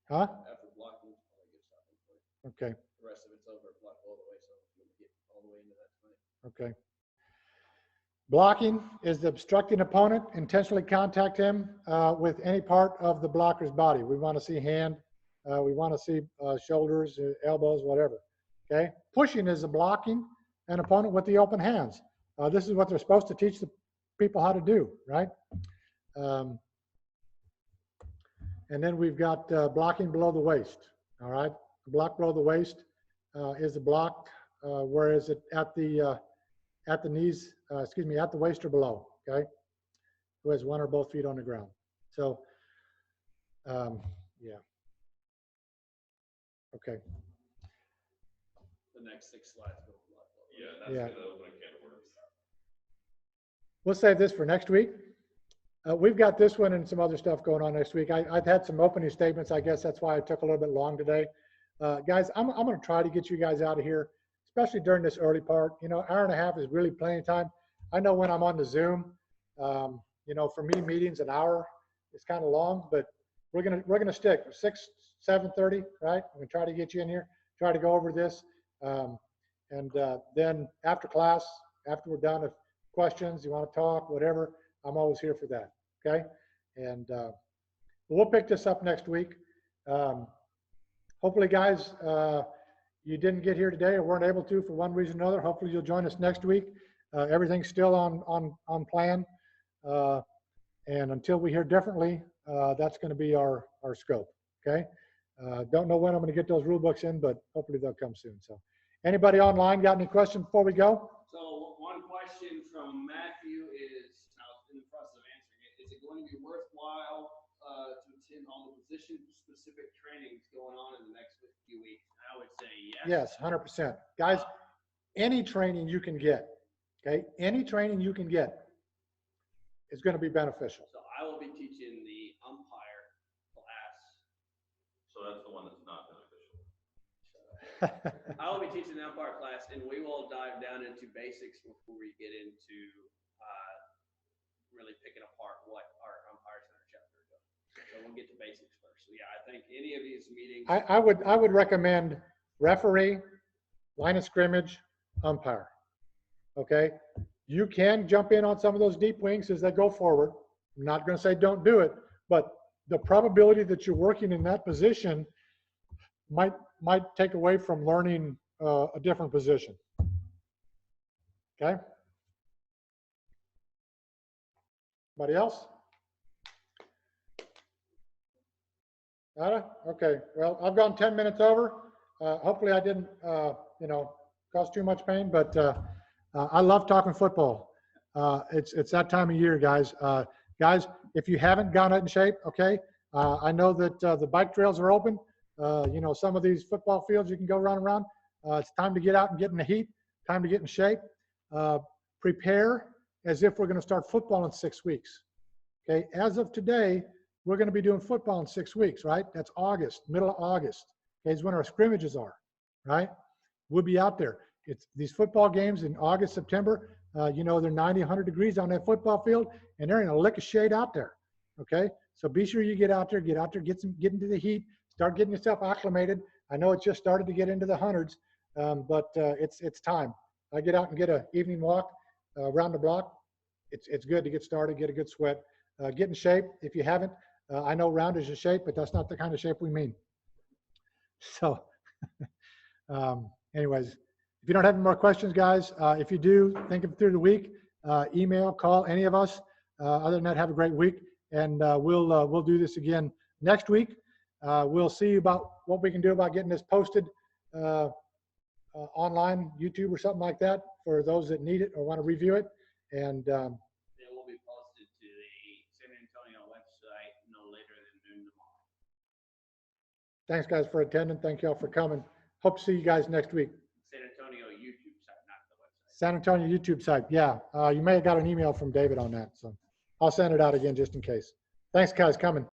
Speaker 1: Huh?
Speaker 2: After blocking, I get stopped.
Speaker 1: Okay.
Speaker 2: The rest of it's over, block all the way. So
Speaker 1: Okay. Blocking is the obstructing opponent, intentionally contact him with any part of the blocker's body. We want to see hand, we want to see shoulders, elbows, whatever. Okay. Pushing is the blocking an opponent with the open hands. This is what they're supposed to teach the people how to do, right? And then we've got blocking below the waist. All right. Block below the waist is a block, whereas it at the knees, at the waist or below, okay? Who has one or both feet on the ground. So, yeah. Okay.
Speaker 2: The next 6 slides go a lot.
Speaker 4: Yeah, that's
Speaker 1: Yeah.
Speaker 4: gonna open a can of worms.
Speaker 1: We'll save this for next week. We've got this one and some other stuff going on next week. I've had some opening statements. I guess that's why I took a little bit long today. Guys, I'm going to try to get you guys out of here, especially during this early part. You know, hour and a half is really plenty of time. I know when I'm on the Zoom, you know, for me, meetings an hour is kind of long, but we're gonna stick 7:30, right? I'm gonna try to get you in here, try to go over this, and then after class, after we're done, if questions, you want to talk, whatever, I'm always here for that. Okay, and we'll pick this up next week. Hopefully, guys, you didn't get here today or weren't able to for one reason or another. Hopefully, you'll join us next week. Everything's still on plan, and until we hear differently, that's going to be our scope. Okay. Don't know when I'm going to get those rule books in, but hopefully they'll come soon. So, anybody online got any questions before we go?
Speaker 2: So one question from Matthew is, I was in the process of answering it, is it going to be worthwhile to attend all the position-specific trainings going on in the next few weeks? And I would say yes.
Speaker 1: Yes, 100%. Guys, any training you can get, okay, any training you can get is going to be beneficial.
Speaker 2: So I will be teaching the umpire class.
Speaker 4: So that's the one that's not beneficial.
Speaker 2: I will be teaching the umpire class, and we will dive down into basics before we get into really picking apart what our umpire center chapter does. So we'll get to basics first. So yeah, I think any of these meetings.
Speaker 1: I would recommend referee, line of scrimmage, umpire. Okay, you can jump in on some of those deep wings as they go forward. I'm not going to say don't do it, but the probability that you're working in that position might take away from learning a different position. Okay. Anybody else? Nada? Okay. Well, I've gone 10 minutes over. Hopefully I didn't, cause too much pain, but I love talking football. It's that time of year, guys. Guys, if you haven't gotten in shape, okay, I know that the bike trails are open. Some of these football fields you can go run around. It's time to get out and get in the heat, time to get in shape. Prepare as if we're going to start football in 6 weeks. Okay, as of today, we're going to be doing football in 6 weeks, right? That's August, middle of August. Okay, is when our scrimmages are, right? We'll be out there. It's these football games in August, September, they're 90, 100 degrees on that football field, and there ain't a lick of shade out there. Okay, so be sure you get out there, get into the heat, start getting yourself acclimated. I know it just started to get into the hundreds, but it's time. I get out and get an evening walk around the block. It's good to get started, get a good sweat, get in shape. If you haven't, I know round is a shape, but that's not the kind of shape we mean. So, anyways, if you don't have any more questions, guys, if you do, think of it through the week, email, call any of us. Other than that, have a great week, and we'll do this again next week. We'll see about what we can do about getting this posted online, YouTube or something like that for those that need it or want to review it. And
Speaker 2: It will be posted to the San Antonio website no later than noon tomorrow.
Speaker 1: thanks, guys, for attending. Thank you all for coming. Hope to see you guys next week.
Speaker 2: San Antonio YouTube site, not the website.
Speaker 1: San Antonio YouTube site. Yeah, you may have got an email from David on that, so I'll send it out again just in case. Thanks, guys, coming.